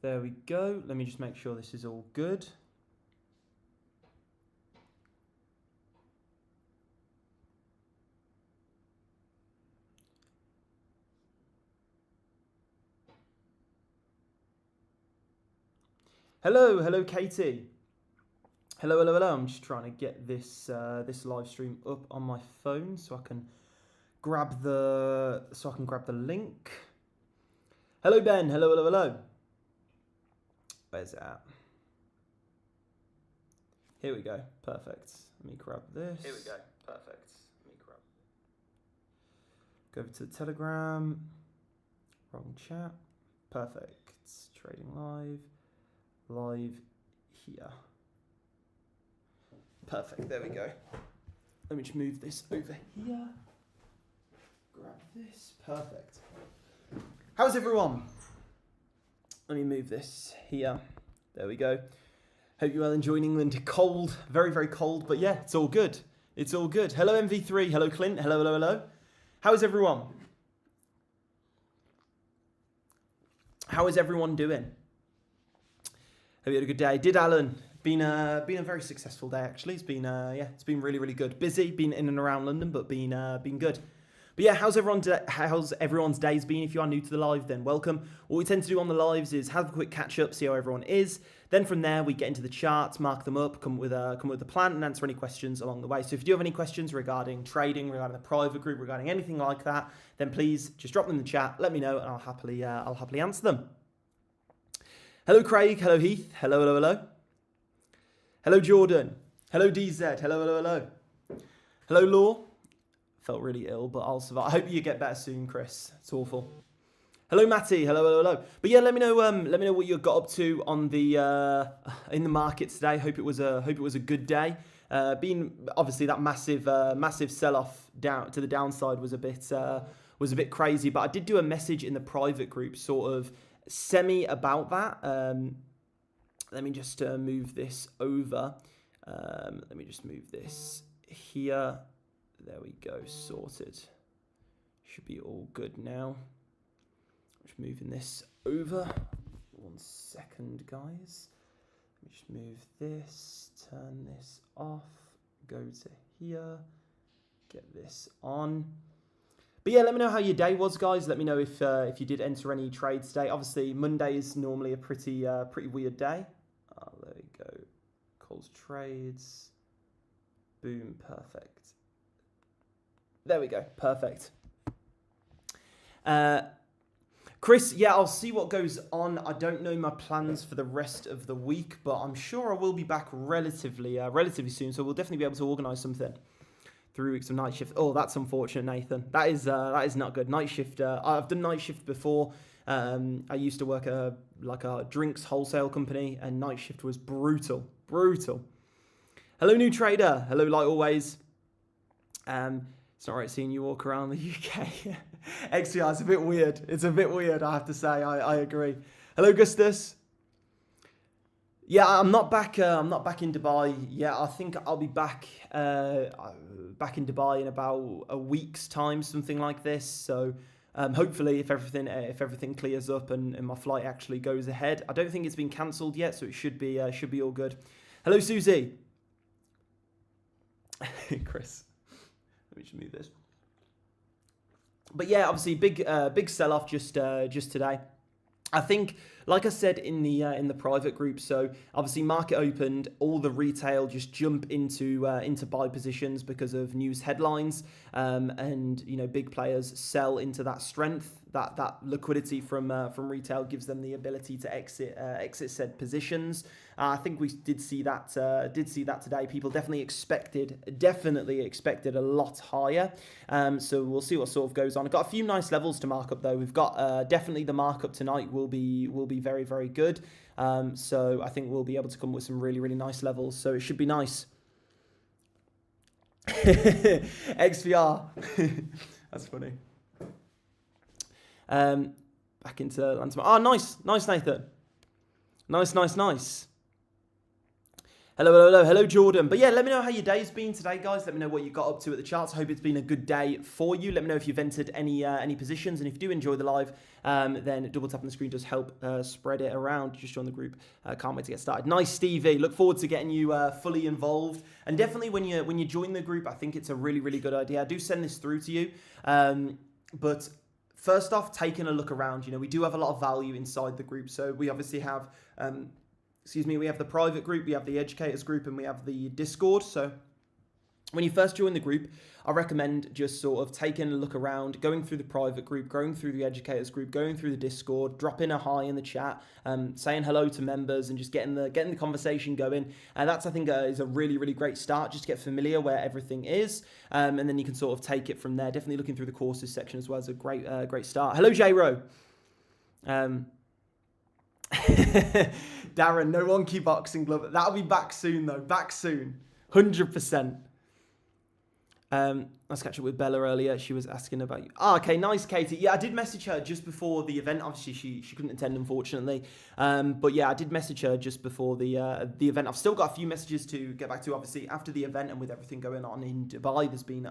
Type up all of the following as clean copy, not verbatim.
There we go. Let me just make sure this is all good. Hello, Katie. Hello. I'm just trying to get this this live stream up on my phone so I can grab the link. Hello, Ben. Hello. Where's it at? Here we go. Perfect. Let me grab this. Here we go. Perfect. Let me grab. Go over to the Telegram. Wrong chat. Perfect. Trading live. Live here. Perfect. There we go. Let me just move this over here. Grab this. Perfect. How's everyone? Let me move this here. There we go. Hope you're well enjoying England. Cold. Very, very cold. But yeah, it's all good. It's all good. Hello, MV3. Hello, Clint. Hello. How is everyone? How is everyone doing? Hope you had a good day. Did Alan? Been a very successful day actually. It's been it's been really good. Busy, been in and around London, but been good. But yeah, how's everyone's days been? If you are new to the live, then welcome. What we tend to do on the lives is have a quick catch up, see how everyone is. Then from there we get into the charts, mark them up, come with a plan, and answer any questions along the way. So if you do have any questions regarding trading, regarding the private group, regarding anything like that, then please just drop them in the chat. Let me know, and I'll happily answer them. Hello, Craig. Hello, Heath. Hello. Hello, Jordan. Hello, DZ. Hello. Hello, Law. Felt really ill, but I'll survive. I hope you get better soon, Chris. It's awful. Hello, Matty. Hello. But yeah, let me know what you got up to on the in the markets today. Hope it was a good day. Being obviously that massive sell-off down to the downside was a bit crazy, but I did do a message in the private group, sort of semi about that. Let me just move this over. Let me just move this here. There we go, sorted. Should be all good now. Just moving this over. 1 second, guys. Let me just move this, turn this off, go to here, get this on. But yeah, let me know how your day was, guys. Let me know if you did enter any trades today. Obviously, Monday is normally a pretty weird day. There we go. ColezTrades. Boom. Perfect. There we go. Perfect. Chris, yeah, I'll see what goes on. I don't know my plans for the rest of the week, but I'm sure I will be back relatively soon. So we'll definitely be able to organise something. 3 weeks of night shift. Oh, that's unfortunate, Nathan. That is not good. Night shift. I've done night shift before. I used to work at a drinks wholesale company, and night shift was brutal. Hello, new trader. Hello, like always. It's not right seeing you walk around the UK. XCR, it's a bit weird. I have to say. I agree. Hello, Gustus. Yeah, I'm not back in Dubai yet. I think I'll be back in Dubai in about a week's time, something like this. So hopefully, if everything clears up and my flight actually goes ahead, I don't think it's been cancelled yet, so it should be all good. Hello, Susie. Chris, let me just move this. But yeah, obviously big sell off just today. I think, like I said in the private group, so obviously market opened, all the retail just jump into buy positions because of news headlines, and big players sell into that strength. That liquidity from retail gives them the ability to exit said positions. I think we did see that today. People definitely expected a lot higher. So we'll see what sort of goes on. I've got a few nice levels to mark up though. We've got definitely the markup tonight will be very, very good. So I think we'll be able to come with some really, really nice levels. So it should be nice. XVR. That's funny. Back into Landsman. Oh, nice, Nathan. Nice. Hello, Jordan. But yeah, let me know how your day's been today, guys. Let me know what you got up to at the charts. I hope it's been a good day for you. Let me know if you've entered any positions, and if you do enjoy the live, then double tap on the screen does help spread it around. Just join the group. Can't wait to get started. Nice, Stevie. Look forward to getting you fully involved. And definitely when you join the group, I think it's a really good idea. I do send this through to you, but first off, taking a look around. We do have a lot of value inside the group. So we obviously have. We have the private group, we have the educators group, and we have the Discord. So when you first join the group, I recommend just sort of taking a look around, going through the private group, going through the educators group, going through the Discord, dropping a hi in the chat, saying hello to members, and just getting the conversation going. And that's, I think, is a really great start. Just get familiar where everything is, and then you can sort of take it from there. Definitely looking through the courses section as well is a great start. Hello, J-Ro. Darren, no wonky boxing glove. That'll be back soon, though. Back soon. 100%. Let's catch up with Bella earlier. She was asking about you. Okay, nice, Katie. Yeah, I did message her just before the event. Obviously, she couldn't attend, unfortunately. But yeah, I did message her just before the event. I've still got a few messages to get back to. Obviously, after the event and with everything going on in Dubai, there's been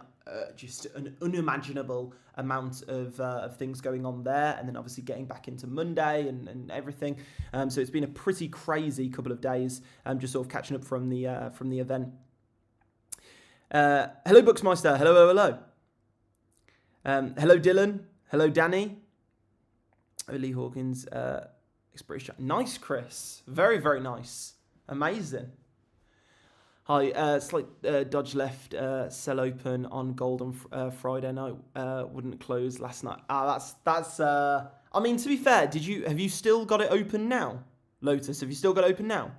just an unimaginable amount of things going on there. And then obviously getting back into Monday and everything. So it's been a pretty crazy couple of days. Just sort of catching up from the event. Hello, Bucksmeister. Hello. Hello, Dylan. Hello, Danny. Lee Hawkins. British. Nice, Chris. Very nice. Amazing. Hi. Slight dodge left. Sell open on gold on Friday night. Wouldn't close last night. That's. I mean, to be fair, have you still got it open now, Lotus? Have you still got it open now?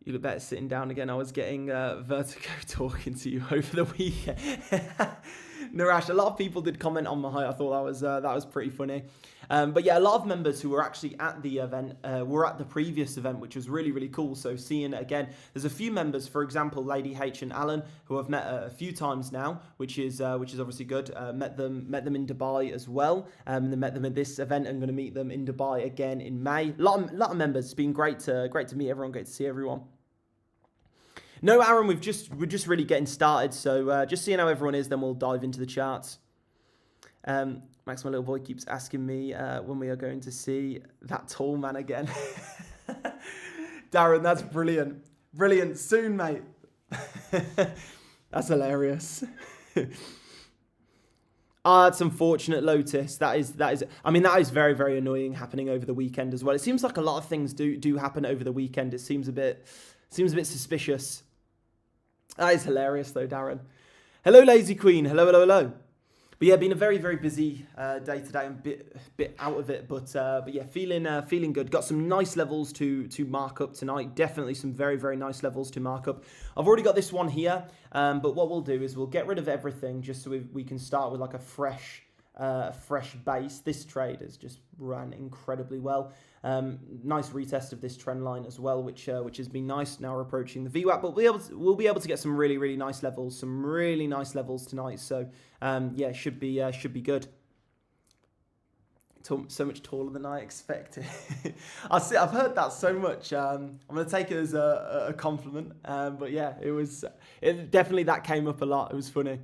You look better sitting down again. I was getting vertigo talking to you over the weekend. Narash, a lot of people did comment on my height. I thought that was pretty funny. But yeah, a lot of members who were actually at the event were at the previous event, which was really cool. So seeing it again, there's a few members, for example, Lady H and Alan, who I've met a few times now, which is obviously good. Met them in Dubai as well, and then met them at this event. I'm going to meet them in Dubai again in May. A lot of members. It's been great to meet everyone. Great to see everyone. No, Aaron, we're just really getting started. So just seeing how everyone is, then we'll dive into the charts. Max, my little boy, keeps asking me when we are going to see that tall man again. Darren, that's brilliant. Brilliant. Soon, mate. That's hilarious. That's unfortunate, Lotus. That is. I mean, that is very annoying happening over the weekend as well. It seems like a lot of things do happen over the weekend. It seems a bit suspicious. That is hilarious, though, Darren. Hello, Lazy Queen. Hello. But yeah, been a very busy day today. I'm a bit out of it, but yeah, feeling good. Got some nice levels to mark up tonight. Definitely some very nice levels to mark up. I've already got this one here, but what we'll do is we'll get rid of everything just so we can start with like a fresh base. This trade has just ran incredibly well. Nice retest of this trend line as well, which has been nice. Now we're approaching the VWAP, but we'll be able to get some really nice levels, tonight. So yeah, should be good. So much taller than I expected. I've heard that so much. I'm gonna take it as a compliment. But yeah, it definitely that came up a lot. It was funny.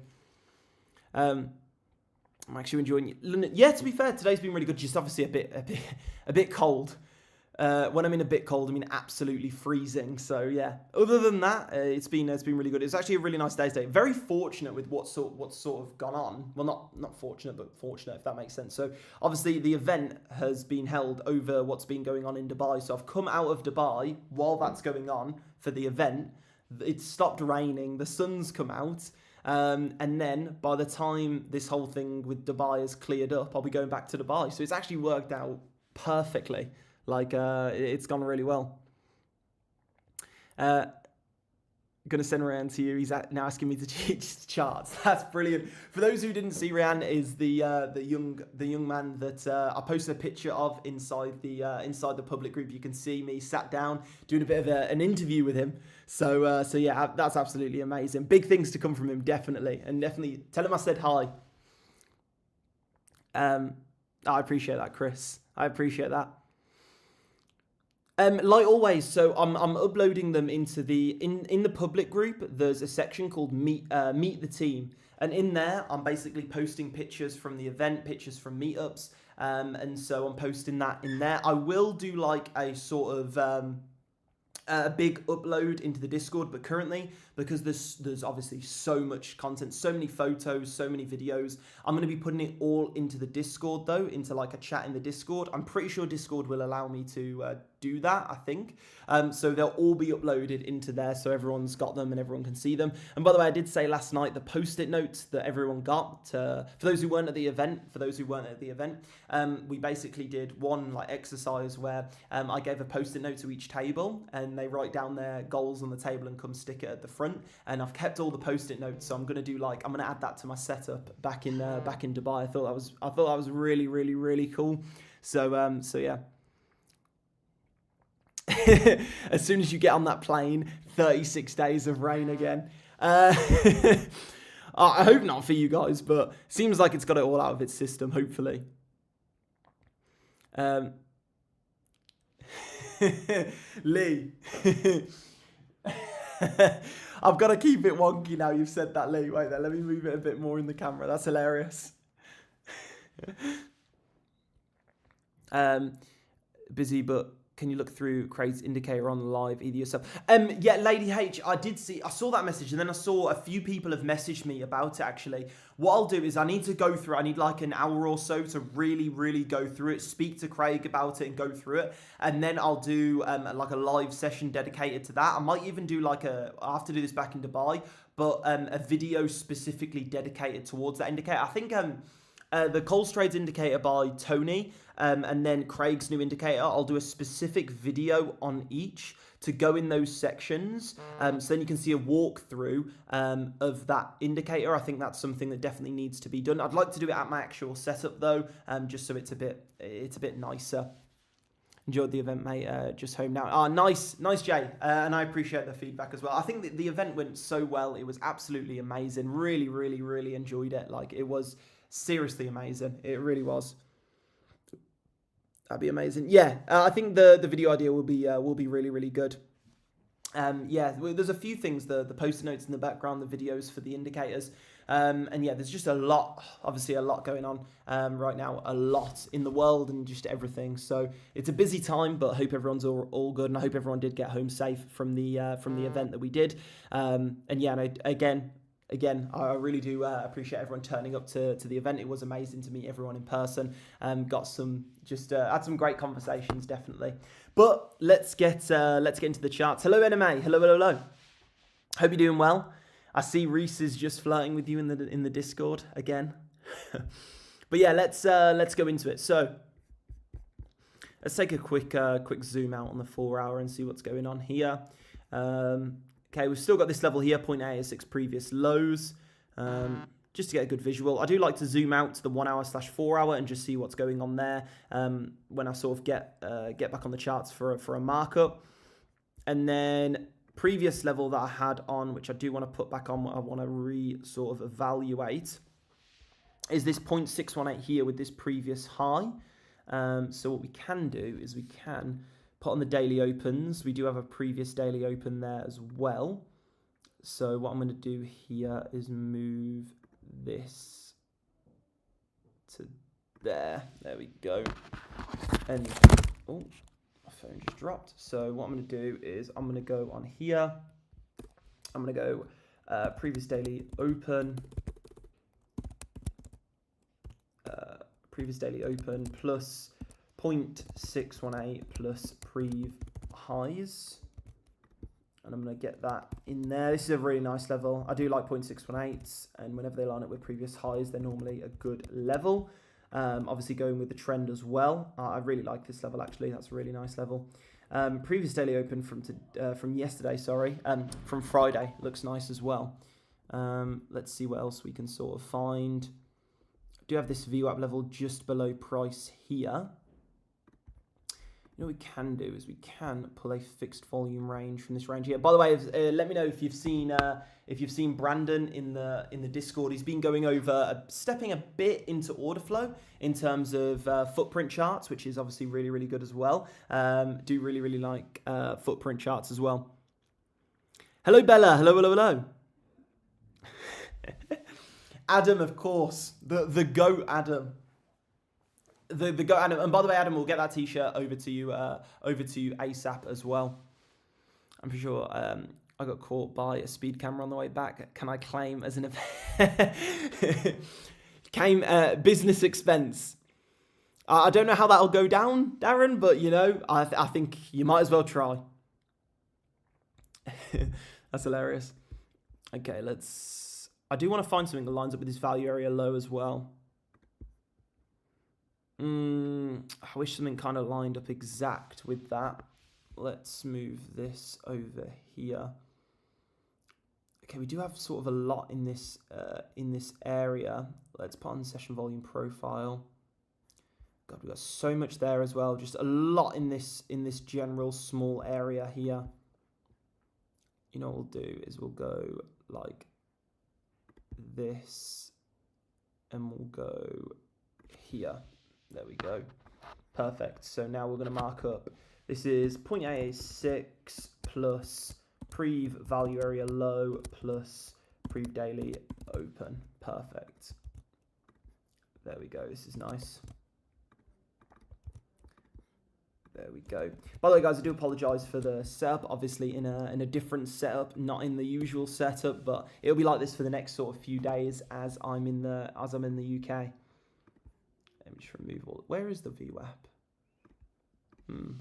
I'm actually enjoying London. Yeah, to be fair, today's been really good. Just obviously a bit cold. When I mean a bit cold, I mean absolutely freezing. So yeah. Other than that, it's been really good. It's actually a really nice day today. Very fortunate with what's sort of gone on. Well, not fortunate, but fortunate, if that makes sense. So obviously the event has been held over what's been going on in Dubai. So I've come out of Dubai while that's going on for the event. It's stopped raining. The sun's come out. And then by the time this whole thing with Dubai is cleared up, I'll be going back to Dubai. So it's actually worked out perfectly. Like, it's gone really well. Going to send Ryan to you. He's now asking me to teach charts. That's brilliant. For those who didn't see, Ryan is the young man that I posted a picture of inside the public group. You can see me sat down doing a bit of an interview with him. So yeah, that's absolutely amazing. Big things to come from him, definitely, and definitely tell him I said hi. I appreciate that, Chris. I appreciate that. Like always, so I'm uploading them into the in the public group. There's a section called meet the team, and in there I'm basically posting pictures from the event, pictures from meetups, and so I'm posting that in there. I will do like a sort of a big upload into the Discord, but currently, because there's obviously so much content, so many photos, so many videos, I'm going to be putting it all into the Discord though, into like a chat in the Discord. I'm pretty sure Discord will allow me to do that, I think. So they'll all be uploaded into there, so everyone's got them and everyone can see them. And by the way, I did say last night the post-it notes that everyone got, for those who weren't at the event, we basically did one like exercise where I gave a post-it note to each table, and they write down their goals on the table and come stick it at the front. And I've kept all the post-it notes, so I'm gonna add that to my setup back in Dubai. I thought that was really, really, really cool. So yeah. As soon as you get on that plane, 36 days of rain again. I hope not for you guys, but seems like it's got it all out of its system, hopefully. Lee. I've got to keep it wonky now you've said that, Lee. Wait there, let me move it a bit more in the camera. That's hilarious. Busy, but can you look through Craig's indicator on live, either yourself? Yeah, Lady H, I saw that message, and then I saw a few people have messaged me about it, actually. What I'll do is I need like an hour or so to really, really go through it, speak to Craig about it and go through it. And then I'll do like a live session dedicated to that. I might even do I'll have to do this back in Dubai, but a video specifically dedicated towards that indicator. I think the ColezTrades indicator by Tony, and then Craig's new indicator, I'll do a specific video on each to go in those sections, so then you can see a walkthrough of that indicator. I think that's something that definitely needs to be done. I'd like to do it at my actual setup though, just so it's a bit nicer. Enjoyed the event, mate. Just home now. Nice, Jay. And I appreciate the feedback as well. I think the event went so well. It was absolutely amazing. Really, really, really enjoyed it. Like, it was seriously amazing. It really was. That'd be amazing. Yeah, I think the video idea will be really, really good. Yeah, there's a few things, the post-it notes in the background, the videos for the indicators. And yeah, there's just obviously a lot going on right now, a lot in the world and just everything. So it's a busy time, but I hope everyone's all good, and I hope everyone did get home safe from the event that we did. And yeah, and again, I really do appreciate everyone turning up to the event. It was amazing to meet everyone in person. Got some had some great conversations, definitely. But let's get into the charts. Hello, NMA. Hello. Hope you're doing well. I see Reese is just flirting with you in the Discord again. But yeah, let's go into it. So let's take a quick zoom out on the 4 hour and see what's going on here. Okay, we've still got this level here, 0.86 previous lows. Just to get a good visual. I do like to zoom out to the 1 hour/4 hour and just see what's going on there when I sort of get back on the charts for a markup. And then previous level that I had on, which I do want to put back on, I want to sort of evaluate, is this 0.618 here with this previous high. So what we can do is we can put on the daily opens. We do have a previous daily open there as well. So what I'm going to do here is move this to there. There we go. And oh, my phone just dropped. So what I'm going to do is I'm going to go on here. I'm going to go previous daily open. Previous daily open plus 0.618 plus prev highs, and I'm going to get that in there. This is a really nice level. I do like 0.618s, and whenever they line up with previous highs, they're normally a good level. Obviously going with the trend as well. I really like this level, actually. That's a really nice level. Previous daily open from yesterday, from Friday, looks nice as well. Let's see what else we can sort of find. Do have this VWAP level just below price here. You know what we can do is we can pull a fixed volume range from this range here. By the way, let me know if you've seen Brandon in the Discord. He's been going over stepping a bit into order flow in terms of footprint charts, which is obviously really, really good as well. Do really, really like footprint charts as well. Hello, Bella. Hello, hello, hello. Adam, of course, the GOAT Adam. The GOAT Adam, and by the way, Adam, we'll get that T-shirt over to you ASAP as well. I'm pretty sure I got caught by a speed camera on the way back. Can I claim as an claim business expense? I don't know how that'll go down, Darren, but you know, I think you might as well try. That's hilarious. Okay, I do want to find something that lines up with this value area low as well. I wish something kind of lined up exact with that. Let's move this over here. Okay, we do have sort of a lot in this area. Let's put on session volume profile. God, we've got so much there as well. Just a lot in this general small area here. You know what we'll do is we'll go like this, and we'll go here. There we go. Perfect. So now we're going to mark up. This is 0.886 plus prev value area low plus prev daily open. Perfect. There we go. This is nice. There we go. By the way, guys, I do apologize for the setup. Obviously, in a different setup, not in the usual setup, but it'll be like this for the next sort of few days as I'm in the UK. Let me just remove all. Where is the VWAP?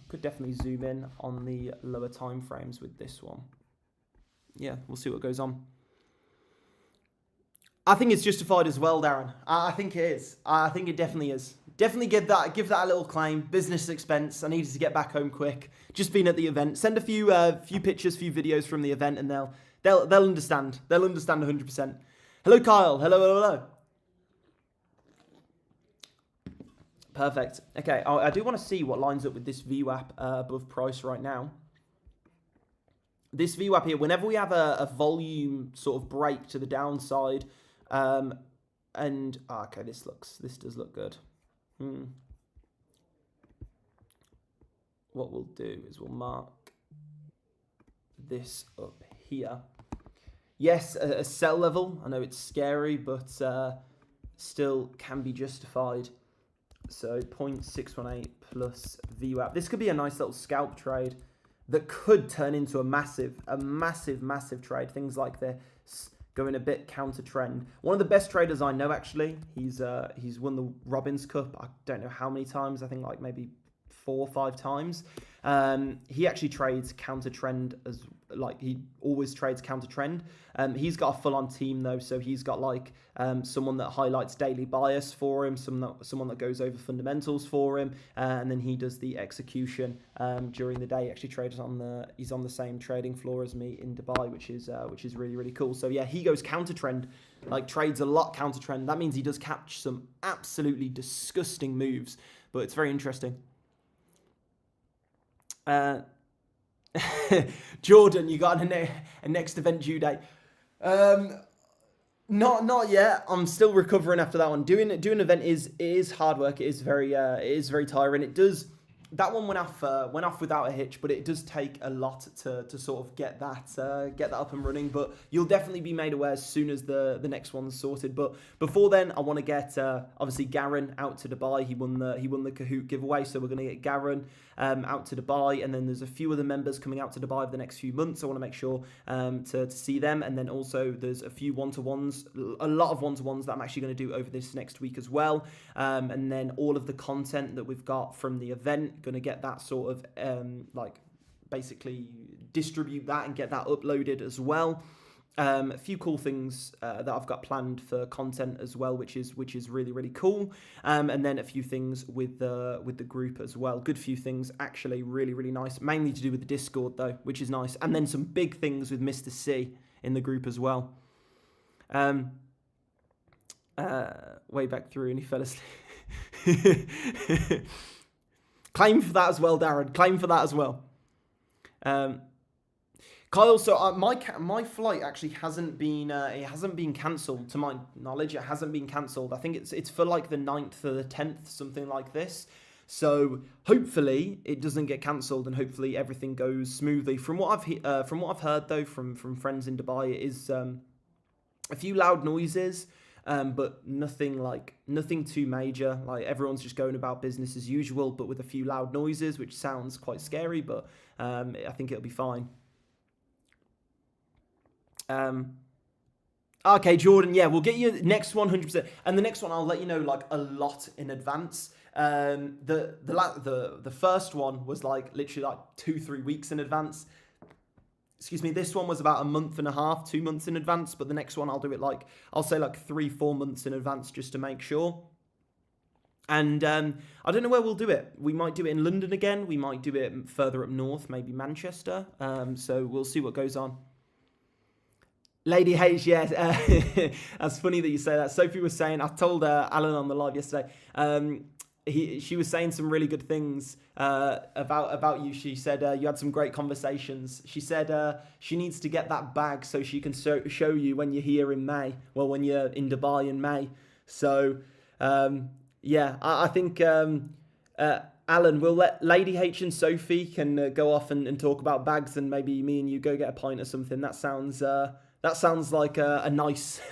Could definitely zoom in on the lower time frames with this one. Yeah, we'll see what goes on. I think it's justified as well, Darren. I think it is. I think it definitely is. Definitely give that a little claim. Business expense. I needed to get back home quick. Just been at the event. Send a few pictures, few videos from the event, and they'll understand. They'll understand 100%. Hello, Kyle. Hello, hello, hello. Perfect. Okay, I do want to see what lines up with this VWAP above price right now. This VWAP here, whenever we have a volume sort of break to the downside, okay, this does look good. What we'll do is we'll mark this up here. Yes, a sell level. I know it's scary, but still can be justified. So 0.618 plus VWAP. This could be a nice little scalp trade that could turn into a massive trade. Things like this going a bit counter trend. One of the best traders I know, actually. He's won the Robbins Cup. I don't know how many times. I think like maybe 4 or 5 times. He actually trades counter trend he always trades counter trend. He's got a full-on team though, so he's got like someone that highlights daily bias for him, someone that goes over fundamentals for him, and then he does the execution during the day. He actually he's on the same trading floor as me in Dubai, which is really, really cool. So yeah, he goes counter trend, like trades a lot counter trend. That means he does catch some absolutely disgusting moves, but it's very interesting. Jordan, you got a next event due date? Not yet. I'm still recovering after that one. Doing an event is hard work. It is very tiring. That one went off without a hitch, but it does take a lot to sort of get that up and running. But you'll definitely be made aware as soon as the next one's sorted. But before then, I want to get obviously Garen out to Dubai. He won the Kahoot giveaway, so we're going to get Garen out to Dubai, and then there's a few other members coming out to Dubai over the next few months. I want to make sure to see them, and then also there's a few one-to-ones, a lot of one-to-ones that I'm actually going to do over this next week as well, and then all of the content that we've got from the event. Going to get that sort of basically distribute that and get that uploaded as well. A few cool things that I've got planned for content as well, which is really, really cool. And then a few things with the group as well. Good few things, actually, really, really nice. Mainly to do with the Discord though, which is nice. And then some big things with Mr. C in the group as well. Way back through, and he fell asleep. Claim for that as well, Darren. Claim for that as well. Kyle, so my flight actually hasn't been cancelled to my knowledge. It hasn't been cancelled. I think it's for like the 9th or the 10th, something like this. So hopefully it doesn't get cancelled, and hopefully everything goes smoothly. From what I've heard though from friends in Dubai, it is a few loud noises, but nothing too major. Like everyone's just going about business as usual, but with a few loud noises, which sounds quite scary. But I think it'll be fine. Okay, Jordan. Yeah, we'll get you next 100%, and the next one I'll let you know like a lot in advance. The first one was like literally like 2-3 weeks in advance. Excuse me. This one was about a month and a half, 2 months in advance. But the next one I'll do it like I'll say like 3-4 months in advance just to make sure. And I don't know where we'll do it. We might do it in London again. We might do it further up north, maybe Manchester. So we'll see what goes on. Lady H, yes. That's funny that you say that. Sophie was saying, I told Alan on the live yesterday, she was saying some really good things about you. She said you had some great conversations. She said she needs to get that bag so she can show you when you're here in May. Well, when you're in Dubai in May. So, yeah, I think Alan, we'll let Lady H and Sophie can go off and talk about bags, and maybe me and you go get a pint or something. That sounds like a nice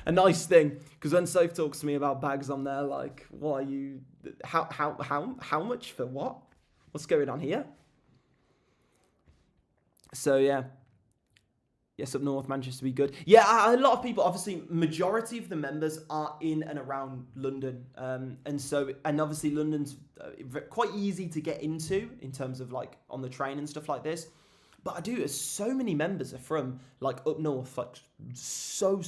a nice thing. Because when Soph talks to me about bags, I'm there like, what are you? How much for what? What's going on here? So yeah. Yes, up north, Manchester be good. Yeah, a lot of people, obviously, majority of the members are in and around London. And obviously London's quite easy to get into in terms of like on the train and stuff like this. But I do, so many members are from like up north, like so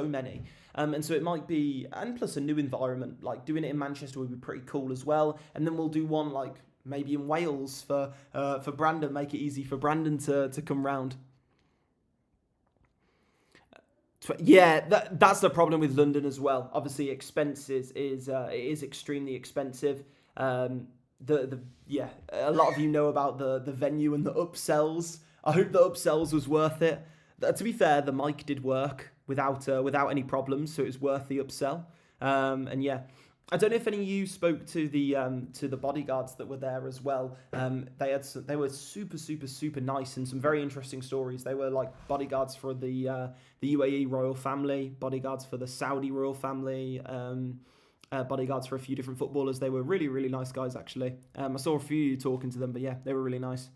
many. And so it might be, and plus a new environment, like doing it in Manchester would be pretty cool as well. And then we'll do one like maybe in Wales for Brandon, make it easy for Brandon to come round. Yeah, that's the problem with London as well. Obviously, expenses it is extremely expensive. A lot of you know about the venue and the upsells. I hope the upsells was worth it. To be fair, the mic did work without any problems, so it was worth the upsell. And yeah, I don't know if any of you spoke to the bodyguards that were there as well. They were super nice, and some very interesting stories. They were like bodyguards for the UAE royal family, bodyguards for the Saudi royal family, bodyguards for a few different footballers. They were really nice guys actually. I saw a few talking to them, but yeah, they were really nice.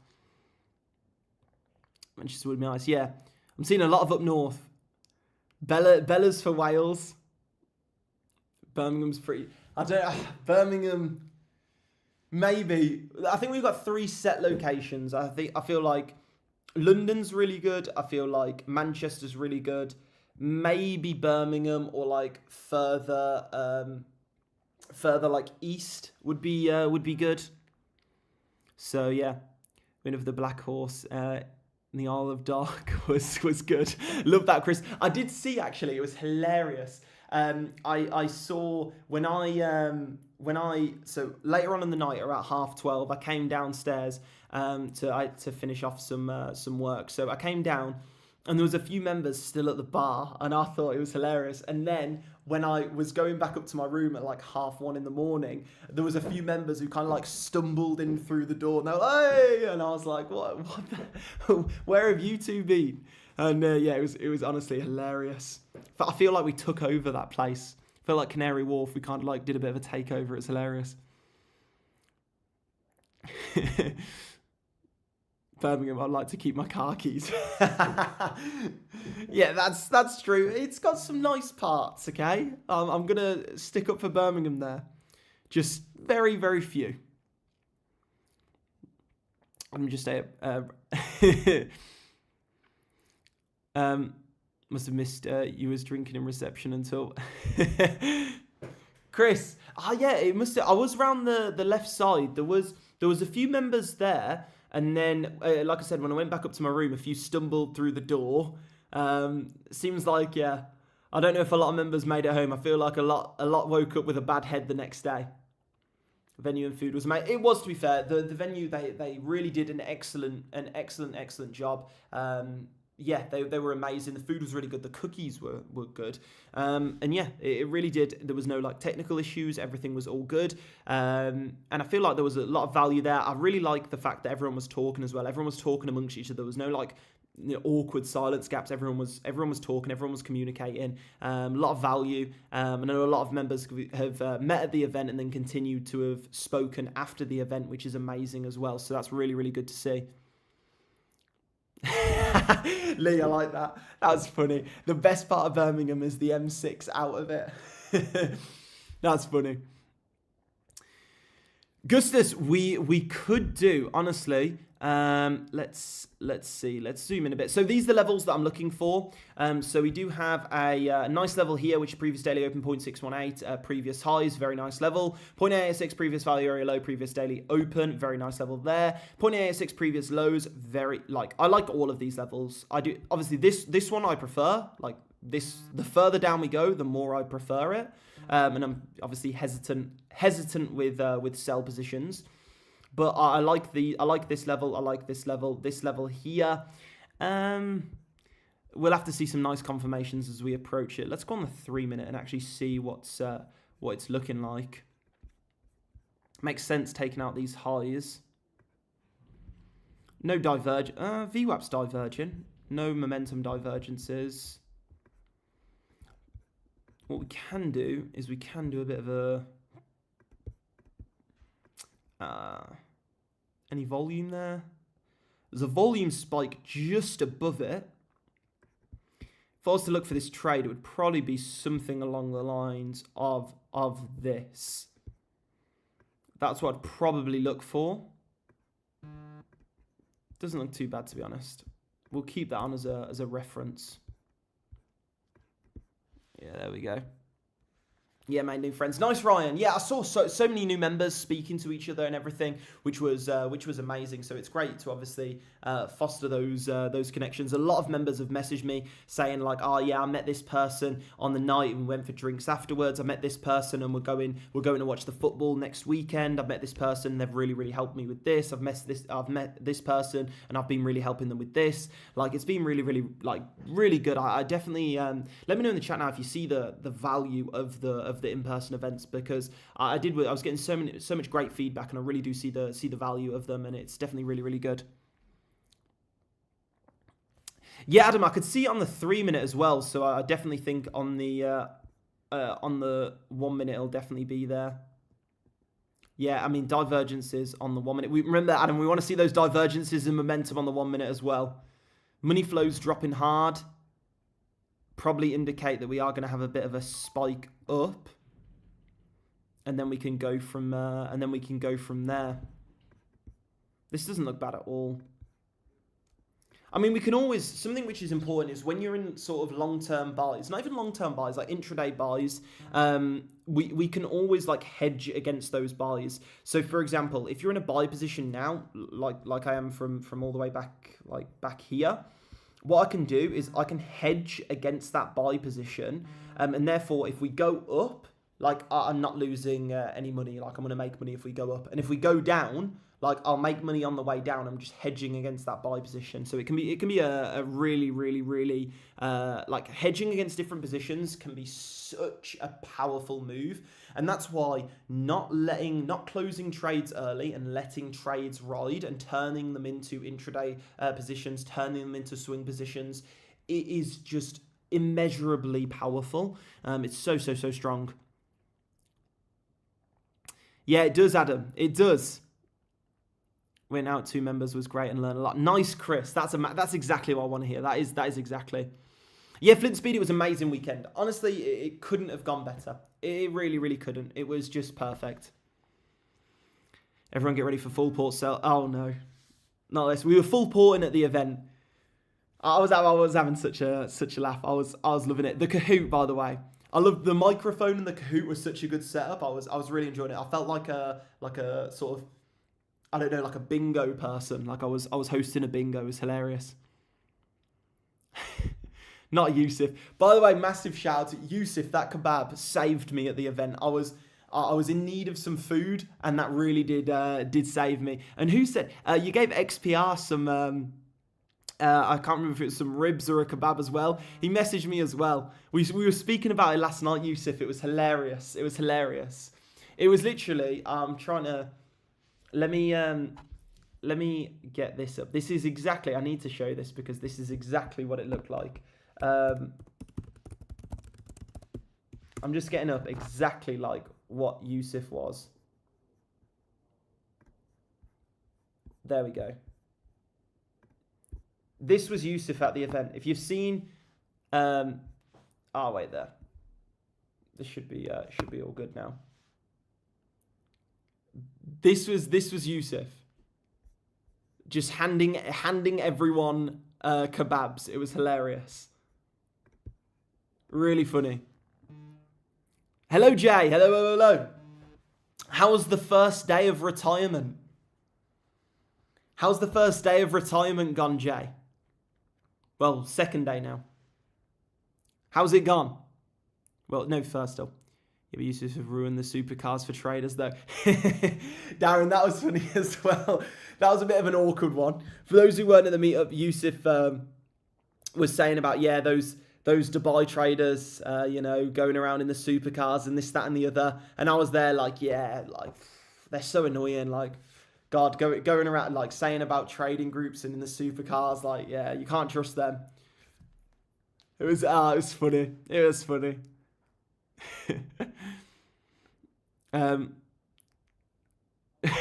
Manchester would be nice. Yeah, I'm seeing a lot of up north. Bella's for Wales. Birmingham's pretty. Birmingham, maybe. I think we've got 3 set locations. I feel like London's really good. I feel like Manchester's really good. Maybe Birmingham or like further like east would be good. So yeah, win of the Black Horse. The Isle of Dark was good. Love that, Chris. I did see actually. It was hilarious. I saw so later on in the night, around 12:30, I came downstairs to finish off some work. So I came down, and there was a few members still at the bar, and I thought it was hilarious. And then when I was going back up to my room at like 1:30 in the morning, there was a few members who kind of like stumbled in through the door, and they were like, "Hey!" And I was like, "What? Where have you two been?" And yeah, it was honestly hilarious. But I feel like we took over that place. I feel like Canary Wharf, we kind of like did a bit of a takeover. It's hilarious. Birmingham, I'd like to keep my car keys. Yeah, that's true. It's got some nice parts, okay? I'm going to stick up for Birmingham there. Just very few. I'm just must have missed you was drinking in reception until Chris. Yeah, it must have, I was around the left side. There was a few members there, and then like I said, when I went back up to my room, a few stumbled through the door. Seems like, yeah, I don't know if a lot of members made it home. I feel like a lot woke up with a bad head the next day. Venue and food was amazing. It was, to be fair, the venue, they really did an excellent job. Yeah, they were amazing. The food was really good. The cookies were good. And yeah, it really did. There was no like technical issues. Everything was all good. And I feel like there was a lot of value there. I really like the fact that everyone was talking as well. Everyone was talking amongst each other. There was no like awkward silence gaps. Everyone was talking. Everyone was communicating. A lot of value. I know a lot of members have met at the event and then continued to have spoken after the event, which is amazing as well. So that's really, really good to see. Lee, I like that. That's funny. The best part of Birmingham is the M6 out of it. That's funny. Gustus, we could do, honestly. Let's see. Let's zoom in a bit. So these are the levels that I'm looking for. So we do have a nice level here, which is previous daily open 0.618, previous highs, very nice level. 0.886 previous value area low, previous daily open, very nice level there. 0.886 previous lows, I like all of these levels. I do. Obviously, this one I prefer. Like this, the further down we go, the more I prefer it. And I'm obviously hesitant with sell positions. But I like this level. I like this level here. We'll have to see some nice confirmations as we approach it. Let's go on the 3 minute and actually see what it's looking like. Makes sense taking out these highs. No diverge. VWAP's diverging. No momentum divergences. What we can do is we can do a bit of a... any volume there? There's a volume spike just above it. If I was to look for this trade, it would probably be something along the lines of this. That's what I'd probably look for. Doesn't look too bad, to be honest. We'll keep that on as a reference. Yeah, there we go. Yeah, made new friends. Nice, Ryan. Yeah, I saw so many new members speaking to each other and everything, which was amazing. So it's great to obviously foster those connections. A lot of members have messaged me saying like, oh yeah, I met this person on the night and we went for drinks afterwards. I met this person and we're going to watch the football next weekend. I've met this person. They've really helped me with this. I've met this person and I've been really helping them with this. Like it's been really good. I definitely let me know in the chat now if you see the value of the in-person events, because I was getting so much great feedback, and I really do see the value of them, and it's definitely really good. Yeah, Adam, I could see it on the 3 minute as well, so I definitely think on the 1 minute it'll definitely be there. Yeah, I mean divergences on the 1 minute. We remember, Adam, we want to see those divergences in momentum on the 1 minute as well. Money flows dropping hard. Probably indicate that we are going to have a bit of a spike up, and then we can go from there. This doesn't look bad at all. I mean, we can always, something which is important is when you're in sort of long-term buys, not even long-term buys, like intraday buys, we can always like hedge against those buys. So for example, if you're in a buy position now, like I am from all the way back here, what I can do is I can hedge against that buy position, and therefore if we go up, like I'm not losing any money. Like I'm going to make money if we go up, and if we go down, like I'll make money on the way down. I'm just hedging against that buy position. So it can be a really like hedging against different positions can be such a powerful move, and that's why not closing trades early and letting trades ride and turning them into intraday positions, turning them into swing positions, it is just immeasurably powerful. It's so strong. Yeah, it does, Adam. It does. Went out 2 members was great and learned a lot. Nice, Chris. That's exactly what I want to hear. That is exactly. Yeah, Flint Speedy was an amazing weekend. Honestly, it couldn't have gone better. It really couldn't. It was just perfect. Everyone get ready for full port sell. Oh no, not this. We were full porting at the event. I was having such a laugh. I was loving it. The Kahoot, by the way. I loved the microphone, and the Kahoot was such a good setup. I was really enjoying it. I felt like a sort of, I don't know, like a bingo person. Like I was hosting a bingo. It was hilarious. Not Yusuf. By the way, massive shout out to Yusuf. That kebab saved me at the event. I was I was in need of some food, and that really did save me. And who said you gave XPR some? I can't remember if it was some ribs or a kebab as well. He messaged me as well. We were speaking about it last night, Yusuf. It was hilarious. It was hilarious. It was literally. I'm trying to. Let me get this up. This is exactly. I need to show this because this is exactly what it looked like. I'm just getting up exactly like what Yusuf was. There we go. This was Yusuf at the event. If you've seen, wait there. This should be all good now. This was Yusuf. Just handing everyone kebabs. It was hilarious. Really funny. Hello, Jay. Hello. How was the first day of retirement? How's the first day of retirement gone, Jay? Well, second day now. How's it gone? Well, no, first still. Yeah, but Yusuf have ruined the supercars for traders, though. Darren, that was funny as well. That was a bit of an awkward one. For those who weren't at the meetup, Yusuf was saying about, those Dubai traders, going around in the supercars and this, that, and the other. And I was there like, they're so annoying. Like, God, going around like saying about trading groups and in the supercars, like, you can't trust them. It was funny. It was funny.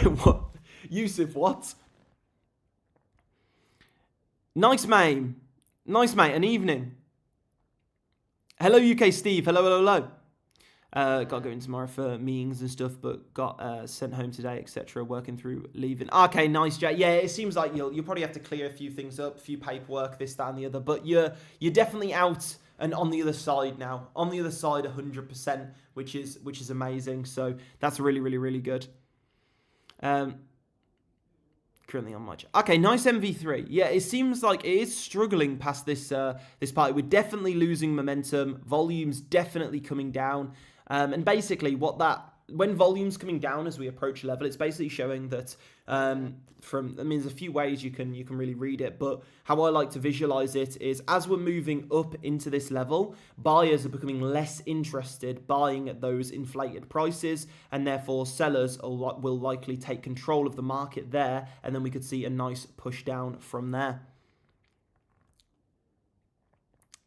What? Yusuf, what? Nice, mate. An evening. Hello, UK Steve. Hello. Got to go in tomorrow for meetings and stuff, but got sent home today, etc. Working through leaving. Okay, nice, Jay. Yeah, it seems like you'll probably have to clear a few things up, a few paperwork, this, that, and the other. But you're definitely out and on the other side now. On the other side, 100%, which is amazing. So that's really, really, really good. Currently on much. Okay, nice MV3. Yeah, it seems like it is struggling past this party. We're definitely losing momentum. Volume's definitely coming down. And basically when volume's coming down as we approach level, it's basically showing that there's a few ways you can really read it, but how I like to visualize it is as we're moving up into this level, buyers are becoming less interested buying at those inflated prices, and therefore sellers will likely take control of the market there, and then we could see a nice push down from there.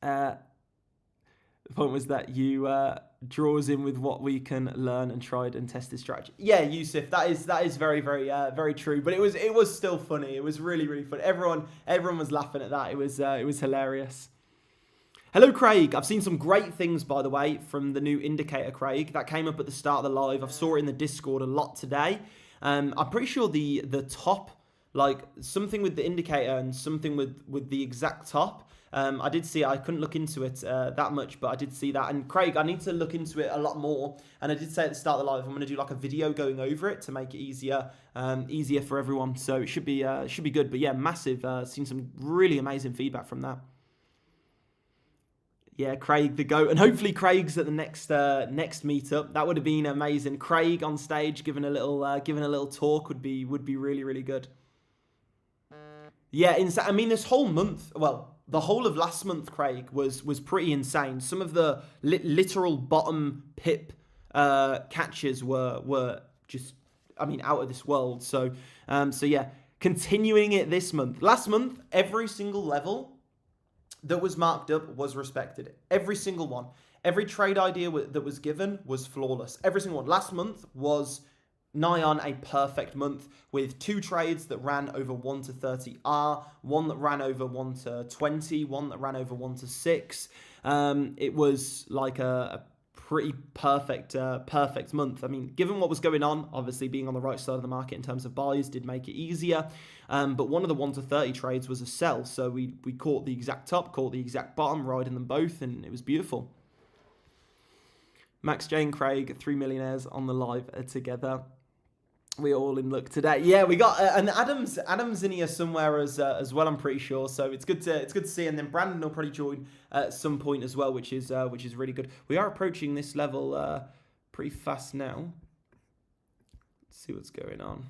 The point was that you draws in with what we can learn and tried and tested strategy. Yeah, Yusuf, that is very, very, very true. But it was still funny. It was really, really funny. Everyone was laughing at that. It was hilarious. Hello, Craig. I've seen some great things, by the way, from the new indicator, Craig. That came up at the start of the live. I saw it in the Discord a lot today. I'm pretty sure the top, like something with the indicator and something with the exact top. I did see it. I couldn't look into it that much, but I did see that. And Craig, I need to look into it a lot more. And I did say at the start of the live, I'm going to do like a video going over it to make it easier for everyone. So it should be good. But yeah, massive. Seen some really amazing feedback from that. Yeah, Craig the GOAT, and hopefully Craig's at the next meetup. That would have been amazing. Craig on stage giving a little talk would be really, really good. Yeah, I mean this whole month, well, the whole of last month, Craig, was pretty insane. Some of the literal bottom pip catches were just, I mean, out of this world. So yeah, continuing it this month. Last month, every single level that was marked up was respected. Every single one. Every trade idea that was given was flawless. Every single one. Last month was nigh on a perfect month with 2 trades that ran over 1 to 30R, 1 that ran over 1 to 20, 1 that ran over 1 to 6. It was like a pretty perfect month. I mean, given what was going on, obviously being on the right side of the market in terms of buys did make it easier. But one of the 1 to 30 trades was a sell. So we caught the exact top, caught the exact bottom, riding them both, and it was beautiful. Max, Jane, Craig, 3 millionaires on the live together. We're all in luck today. Yeah, we got and Adam's in here somewhere as well. I'm pretty sure. So it's good to see. And then Brandon will probably join at some point as well, which is really good. We are approaching this level pretty fast now. Let's see what's going on.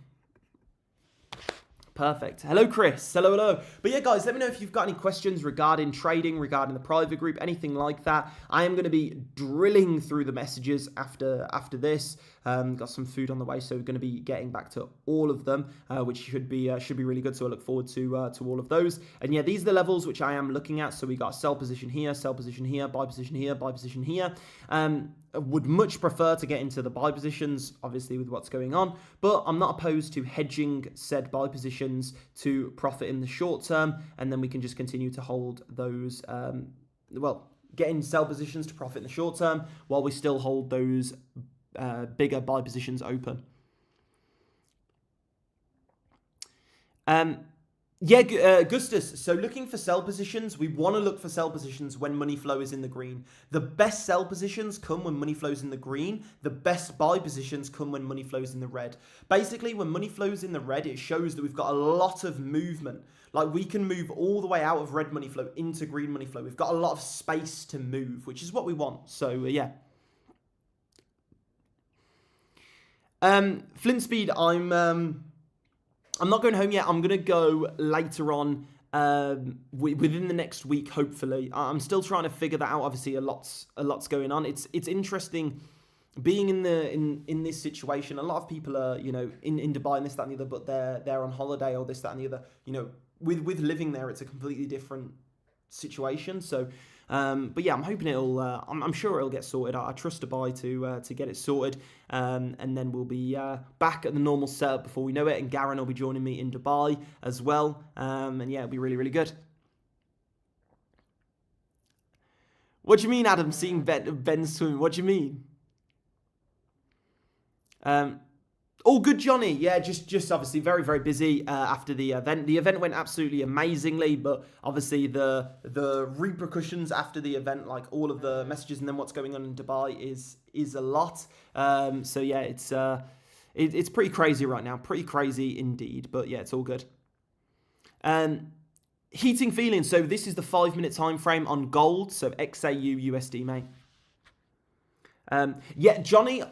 Perfect. Hello, Chris. Hello. But yeah, guys, let me know if you've got any questions regarding trading, regarding the private group, anything like that. I am going to be drilling through the messages after this. Got some food on the way, so we're going to be getting back to all of them, which should be really good. So I look forward to all of those. And yeah, these are the levels which I am looking at. So we got sell position here, buy position here, buy position here. I would much prefer to get into the buy positions, obviously, with what's going on, but I'm not opposed to hedging said buy positions to profit in the short term, and then we can just continue to hold those, get in sell positions to profit in the short term while we still hold those bigger buy positions open. Gustus, so looking for sell positions, we want to look for sell positions when money flow is in the green. The best sell positions come when money flows in the green. The best buy positions come when money flows in the red. Basically, when money flows in the red, it shows that we've got a lot of movement. Like, we can move all the way out of red money flow into green money flow. We've got a lot of space to move, which is what we want. So, yeah. Flint Speed, I'm not going home yet. I'm going to go later on within the next week, hopefully. I'm still trying to figure that out. Obviously, a lot's going on. It's interesting being in this situation. A lot of people are, in Dubai and this, that, and the other, but they're on holiday or this, that, and the other. With living there, it's a completely different situation. So, but yeah, I'm hoping I'm sure it'll get sorted. I trust Dubai to get it sorted, and then we'll be back at the normal setup before we know it. And Garen will be joining me in Dubai as well, and yeah, it'll be really, really good. What do you mean, Adam? Seeing Ben swim? What do you mean? All good, Johnny. Yeah, just obviously very, very busy after the event. The event went absolutely amazingly, but obviously the repercussions after the event, like all of the messages and then what's going on in Dubai is a lot. So yeah, it's pretty crazy right now. Pretty crazy indeed. But yeah, it's all good. Heating feelings. So this is the 5-minute time frame on gold. So XAU USD, mate. Yeah, Johnny,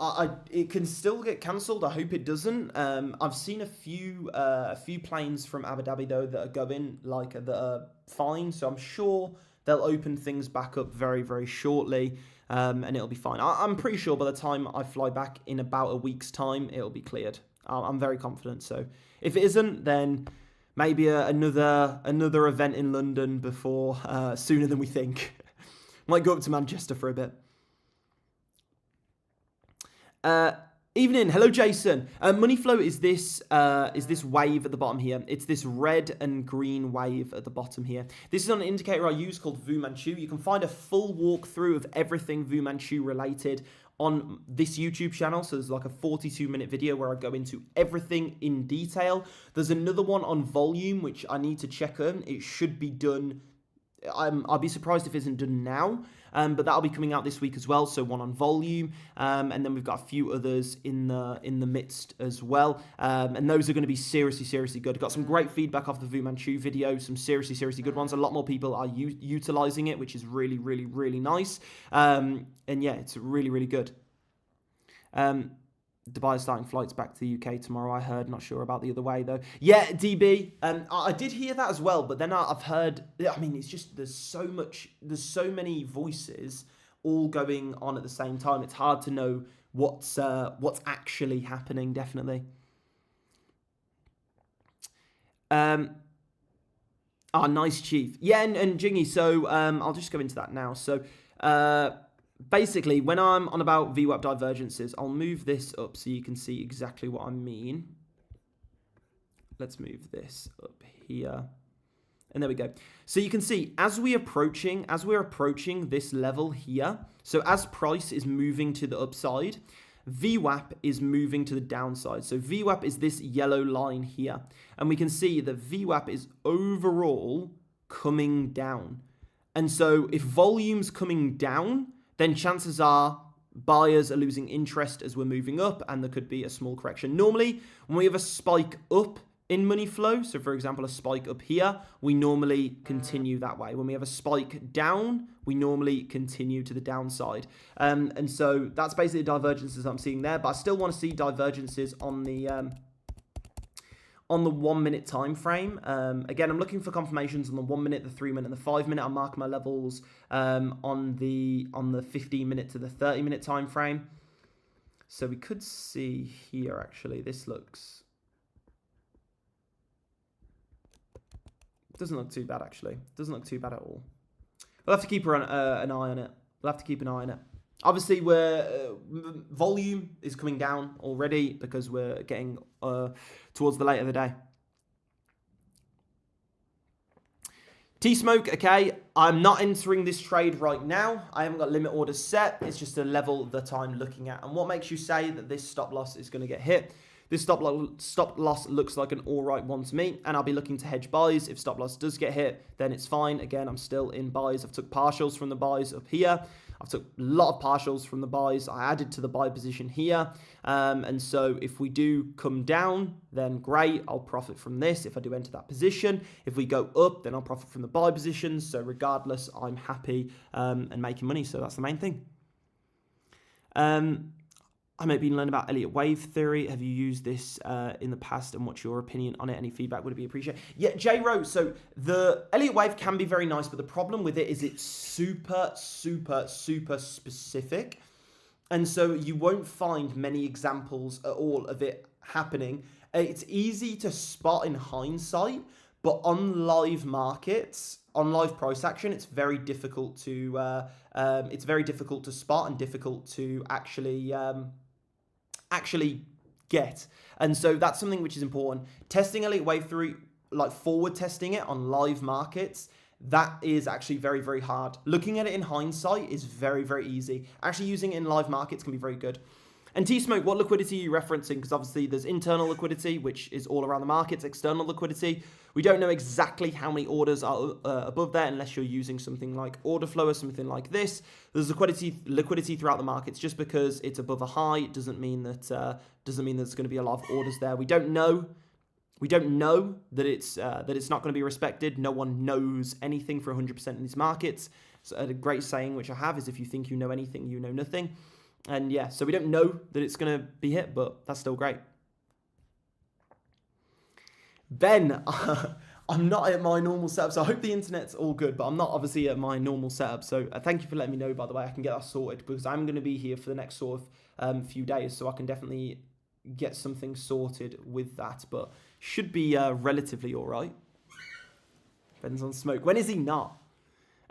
it can still get cancelled. I hope it doesn't. I've seen a few planes from Abu Dhabi though that are going that are fine. So I'm sure they'll open things back up very, very shortly, and it'll be fine. I'm pretty sure by the time I fly back in about a week's time, it'll be cleared. I'm very confident. So if it isn't, then maybe another event in London before sooner than we think. Might go up to Manchester for a bit. Evening, hello Jason. Money flow is this wave at the bottom here. It's this red and green wave at the bottom here. This is on an indicator I use called Vu Manchu. You can find a full walkthrough of everything Vu Manchu related on this YouTube channel. So there's like a 42-minute video where I go into everything in detail. There's another one on volume, which I need to check on. It should be done. I'll be surprised if it isn't done now, but that'll be coming out this week as well. So one on volume, and then we've got a few others in the midst as well, and those are going to be seriously good. Got some great feedback off the Vu Manchu video, some seriously good ones. A lot more people are utilizing it, which is really nice, and yeah, it's really good. Dubai is starting flights back to the UK tomorrow, I heard. Not sure about the other way, though. Yeah, DB. I did hear that as well, but then I've heard... I mean, it's just... There's so many voices all going on at the same time. It's hard to know what's actually happening, definitely. Nice, Chief. Yeah, and Jingy, so I'll just go into that now. So... basically, when I'm on about VWAP divergences, I'll move this up so you can see exactly what I mean. Let's move this up here. And there we go. So you can see, as we're approaching this level here, so as price is moving to the upside, VWAP is moving to the downside. So VWAP is this yellow line here. And we can see that VWAP is overall coming down. And so if volume's coming down, then chances are buyers are losing interest as we're moving up, and there could be a small correction. Normally, when we have a spike up in money flow, so for example, a spike up here, we normally continue that way. When we have a spike down, we normally continue to the downside. And so that's basically the divergences I'm seeing there, but I still want to see divergences on the 1 minute time frame. Again, I'm looking for confirmations on the 1 minute, the 3 minute, and the 5 minute. I'm marking my levels on the 15 minute to the 30 minute time frame. So we could see here, actually, this doesn't look too bad, actually. Doesn't look too bad at all. We'll have to keep an eye on it. We'll have to keep an eye on it. Obviously, volume is coming down already because we're getting towards the late of the day. T-Smoke, okay, I'm not entering this trade right now. I haven't got limit orders set. It's just a level that I'm looking at. And what makes you say that this stop loss is going to get hit? This stop loss looks like an all right one to me, and I'll be looking to hedge buys. If stop loss does get hit, then it's fine. Again, I'm still in buys. I've took partials from the buys up here. I've took a lot of partials from the buys. I added to the buy position here. And so if we do come down, then great. I'll profit from this if I do enter that position. If we go up, then I'll profit from the buy positions. So regardless, I'm happy and making money. So that's the main thing. I might be learning about Elliott wave theory. Have you used this in the past, and what's your opinion on it? Any feedback would be appreciated. Yeah, J-Ro, so the Elliott wave can be very nice, but the problem with it is it's super, super, super specific. And so you won't find many examples at all of it happening. It's easy to spot in hindsight, but on live markets, on live price action, it's very difficult to spot and difficult to actually get. And so that's something which is important. Testing Elliott wave theory, like forward testing it on live markets, that is actually very, very hard. Looking at it in hindsight is very, very easy. Actually using it in live markets can be very good. And T-Smoke, what liquidity are you referencing? Because obviously there's internal liquidity, which is all around the markets, external liquidity. We don't know exactly how many orders are above there unless you're using something like order flow or something like this. There's liquidity throughout the markets. Just because it's above a high doesn't mean that there's going to be a lot of orders there. We don't know. We don't know that it's not going to be respected. No one knows anything for 100% in these markets. So a great saying which I have is, if you think you know anything, you know nothing. And yeah, so we don't know that it's going to be hit, but that's still great. Ben, I'm not at my normal setup, so I hope the internet's all good, but I'm not obviously at my normal setup. So thank you for letting me know, by the way. I can get that sorted because I'm going to be here for the next sort of few days, so I can definitely get something sorted with that, but should be relatively all right. Ben's on smoke. When is he not?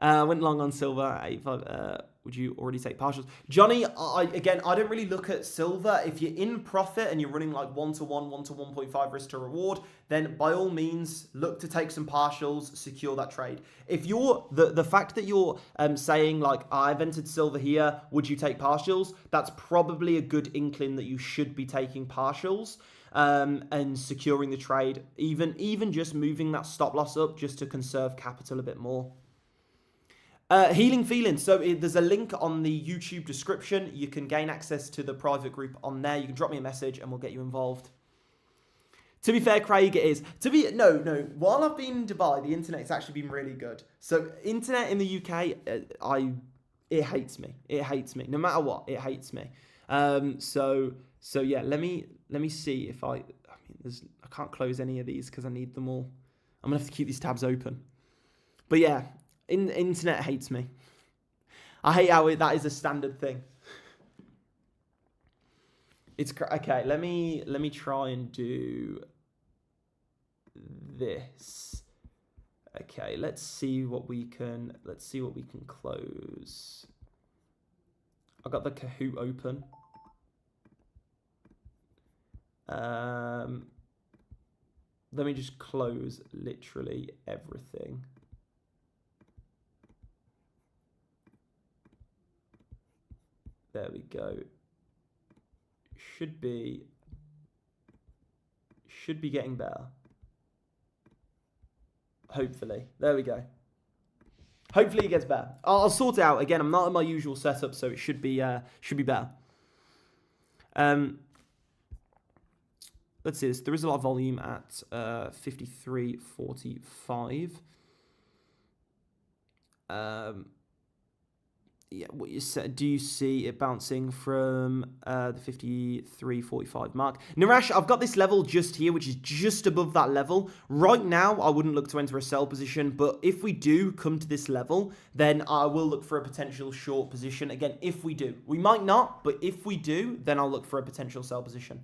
Went long on silver, 85. Would you already take partials? Johnny, again, I don't really look at silver. If you're in profit and you're running like 1-to-1, 1-to-1.5 risk to reward, then by all means, look to take some partials, secure that trade. If you're, the fact that you're saying like, I've entered silver here, would you take partials? That's probably a good inkling that you should be taking partials and securing the trade, even just moving that stop loss up just to conserve capital a bit more. Healing Feelings. So there's a link on the YouTube description. You can gain access to the private group on there. You can drop me a message and we'll get you involved. To be fair, Craig, it is. No. While I've been in Dubai, the internet's actually been really good. So internet in the UK, it hates me. It hates me. No matter what, it hates me. So yeah, let me see if I can't close any of these because I need them all. I'm gonna have to keep these tabs open. But yeah. Internet hates me. I hate how that is a standard thing. It's okay. Let me try and do this. Okay, let's see what we can close. I got the Kahoot open. Let me just close literally everything. There we go. Should be getting better. Hopefully. There we go. Hopefully it gets better. I'll sort it out. Again, I'm not in my usual setup, so it should be better. let's see this. There is a lot of volume at 53.45. Yeah, what you said. Do you see it bouncing from the 53.45 mark? Naresh, I've got this level just here, which is just above that level. Right now, I wouldn't look to enter a sell position, but if we do come to this level, then I will look for a potential short position. Again, if we do. We might not, but if we do, then I'll look for a potential sell position.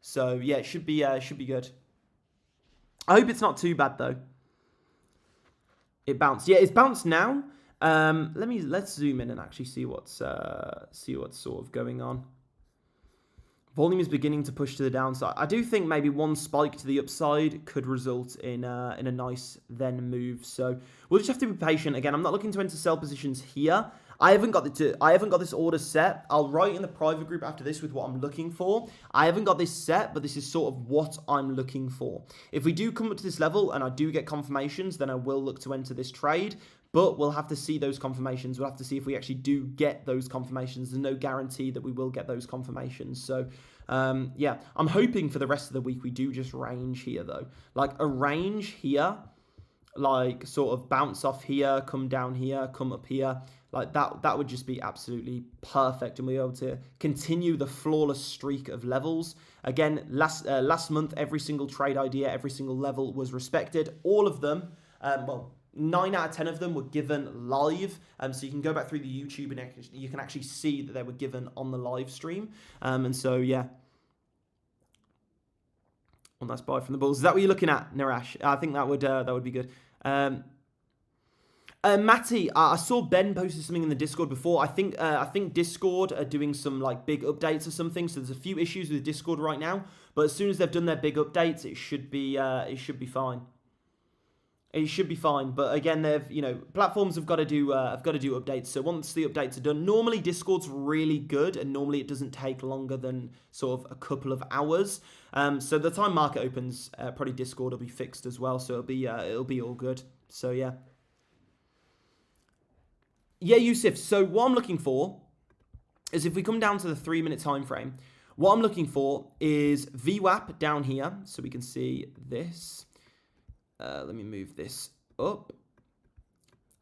So, yeah, it should be good. I hope it's not too bad, though. It bounced. Yeah, it's bounced now. Let's zoom in and actually see what's sort of going on. Volume is beginning to push to the downside. I do think maybe one spike to the upside could result in a nice then move. So we'll just have to be patient. Again, I'm not looking to enter sell positions here. I haven't got this order set. I'll write in the private group after this with what I'm looking for. I haven't got this set, but this is sort of what I'm looking for. If we do come up to this level and I do get confirmations, then I will look to enter this trade. But we'll have to see those confirmations. We'll have to see if we actually do get those confirmations. There's no guarantee that we will get those confirmations. So, yeah, I'm hoping for the rest of the week we do just range here, though. Like a range here, like sort of bounce off here, come down here, come up here. Like that would just be absolutely perfect. And we'll be able to continue the flawless streak of levels. Again, last month, every single trade idea, every single level was respected. All of them, well, 9 out of 10 of them were given live, so you can go back through the YouTube and you can actually see that they were given on the live stream. And so, yeah. One last buy from the Bulls. Is that what you're looking at, Narash? I think that would be good. Matty, I saw Ben posted something in the Discord before. I think Discord are doing some like big updates or something. So there's a few issues with Discord right now, but as soon as they've done their big updates, it should be fine. It should be fine, but again, platforms have got to do updates. So once the updates are done, normally Discord's really good, and normally it doesn't take longer than sort of a couple of hours. So the time market opens, probably Discord will be fixed as well. So it'll be all good. So yeah, Yusuf. So what I'm looking for is if we come down to the 3-minute time frame, what I'm looking for is VWAP down here, so we can see this. Let me move this up.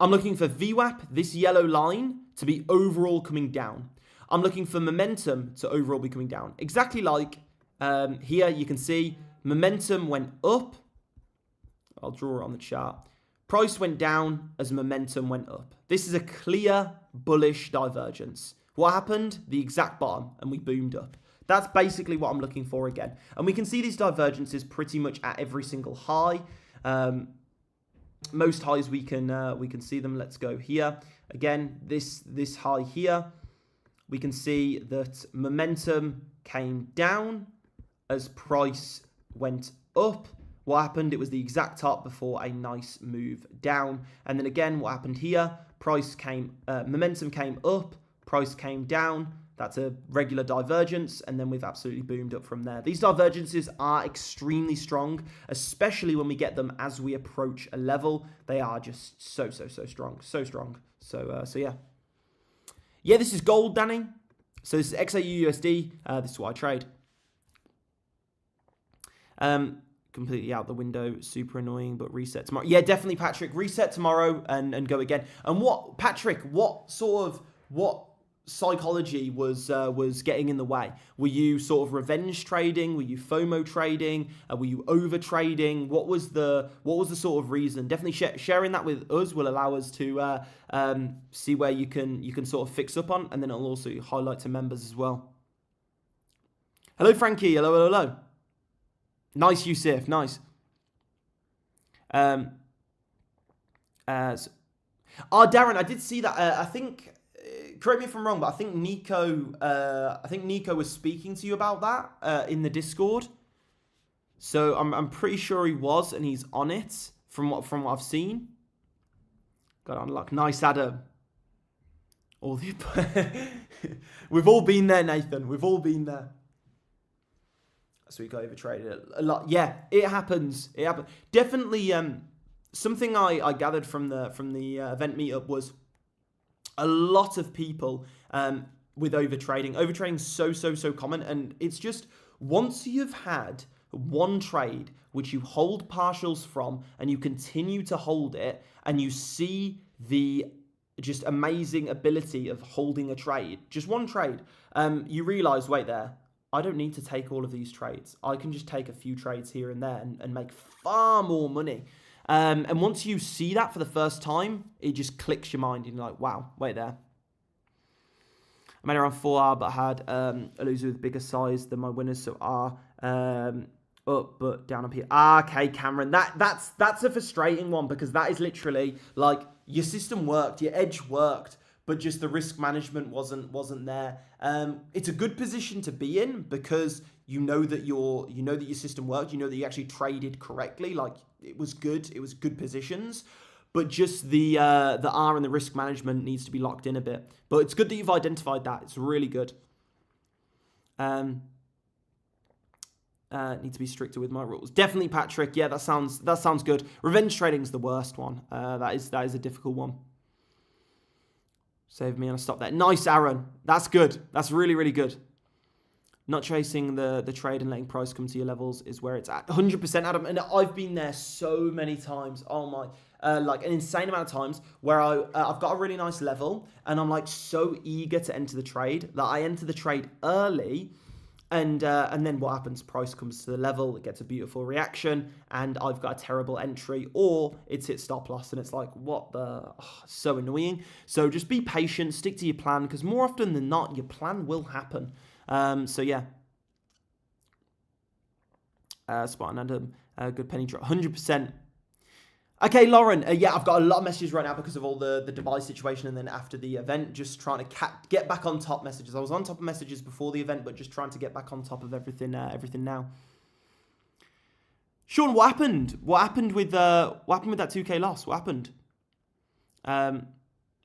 I'm looking for VWAP, this yellow line, to be overall coming down. I'm looking for momentum to overall be coming down. Exactly like here, you can see momentum went up. I'll draw it on the chart. Price went down as momentum went up. This is a clear bullish divergence. What happened? The exact bottom, and we boomed up. That's basically what I'm looking for again. And we can see these divergences pretty much at every single high. Most highs we can see them. Let's go here again. This high here, we can see that momentum came down as price went up. What happened? It was the exact top before a nice move down, and then again, what happened here? Momentum came up, price came down. That's a regular divergence, and then we've absolutely boomed up from there. These divergences are extremely strong, especially when we get them as we approach a level. They are just so strong, so strong. So yeah. Yeah, this is gold, Danny. So this is XAUUSD. This is what I trade. Completely out the window, super annoying, but reset tomorrow. Yeah, definitely, Patrick. Reset tomorrow and go again. And what psychology was getting in the way? Were you sort of revenge trading? Were you FOMO trading? Were you over trading? What was the sort of reason? Definitely sharing that with us will allow us to see where you can sort of fix up on, and then it'll also highlight to members as well. Hello, Frankie. Hello. Nice, Yusuf. Nice. Darren, I did see that. I think. Correct me if I'm wrong, but I think Nico was speaking to you about that in the Discord. So I'm pretty sure he was, and he's on it from what I've seen. Got on luck. Nice, Adam. We've all been there, Nathan. We've all been there. So we got overtraded a lot. Yeah, it happens. It happens. Definitely. Something I gathered from the event meetup was a lot of people with overtrading. Overtrading is so common, and it's just Once you've had one trade which you hold partials from and you continue to hold it and you see the just amazing ability of holding a trade, just one trade, you realize, wait there, I don't need to take all of these trades. I can just take a few trades here and there and make far more money. And once you see that for the first time, it just clicks your mind and you're like, wow, wait there. I made around 4R, but I had a loser with bigger size than my winners, so R up but down up here. Okay, Cameron, that's a frustrating one, because that is literally like your system worked, your edge worked, but just the risk management wasn't there. It's a good position to be in, because you know that your system worked, you know that you actually traded correctly, like it was good positions. But just the R and the risk management needs to be locked in a bit. But it's good that you've identified that. It's really good. Need to be stricter with my rules. Definitely, Patrick. Yeah, that sounds good. Revenge trading is the worst one. That is a difficult one. Save me and I stop there. Nice, Aaron. That's good. That's really, really good. Not chasing the trade and letting price come to your levels is where it's at. 100%, Adam. And I've been there so many times. Oh my, like an insane amount of times where I've got a really nice level and I'm like so eager to enter the trade that I enter the trade early, and then what happens? Price comes to the level, it gets a beautiful reaction, and I've got a terrible entry, or it's hit stop loss, and it's like, what the? Oh, so annoying. So just be patient, stick to your plan, because more often than not, your plan will happen. So yeah. Spot on Adam, good penny drop, 100%. Okay, Lauren, yeah, I've got a lot of messages right now because of all the Dubai situation, and then after the event, just trying to get back on top messages. I was on top of messages before the event, but just trying to get back on top of everything now. Sean, what happened? What happened with that 2K loss? What happened?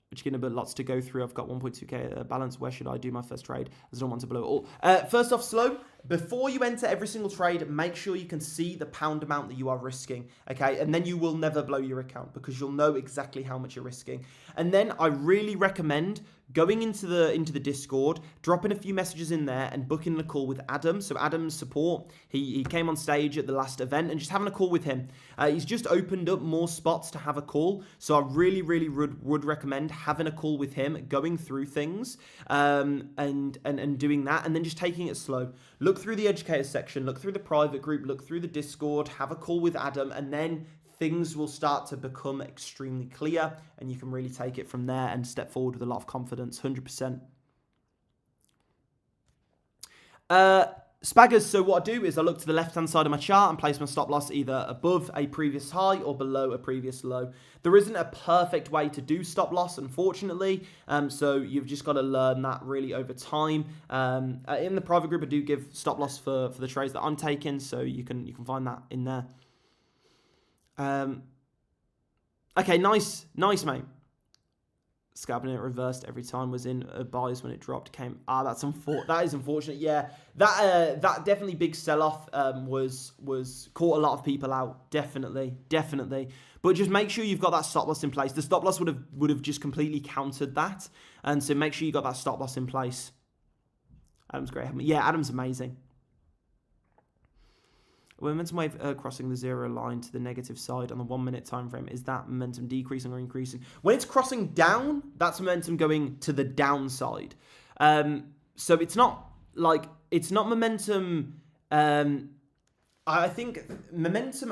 Which again, but lots to go through. I've got 1.2k balance. Where should I do my first trade? As I don't want to blow it all. First off, Slow, before you enter every single trade, make sure you can see the pound amount that you are risking, okay? And then you will never blow your account, because you'll know exactly how much you're risking. And then I really recommend going into the Discord, dropping a few messages in there and booking a call with Adam. So Adam's support, he came on stage at the last event, and just having a call with him. He's just opened up more spots to have a call. So I really, really would recommend having a call with him, going through things, and doing that, and then just taking it slow. Look through the educator section, look through the private group, look through the Discord, have a call with Adam, and then things will start to become extremely clear, and you can really take it from there and step forward with a lot of confidence, 100%. Spaggers, so what I do is I look to the left-hand side of my chart and place my stop loss either above a previous high or below a previous low. There isn't a perfect way to do stop loss, unfortunately, so you've just got to learn that really over time. In the private group, I do give stop loss for the trades that I'm taking, so you can find that in there. Okay, nice, mate. Scabbing it reversed every time, was in buys when it dropped. That is unfortunate. Yeah, that definitely big sell-off was caught a lot of people out. Definitely. But just make sure you've got that stop loss in place. The stop loss would have just completely countered that, and so make sure you got that stop loss in place. Adam's great. Yeah, Adam's amazing. Momentum wave crossing the zero line to the negative side on the 1 minute time frame, is that momentum decreasing or increasing? When it's crossing down, that's momentum going to the downside. So it's not momentum. I think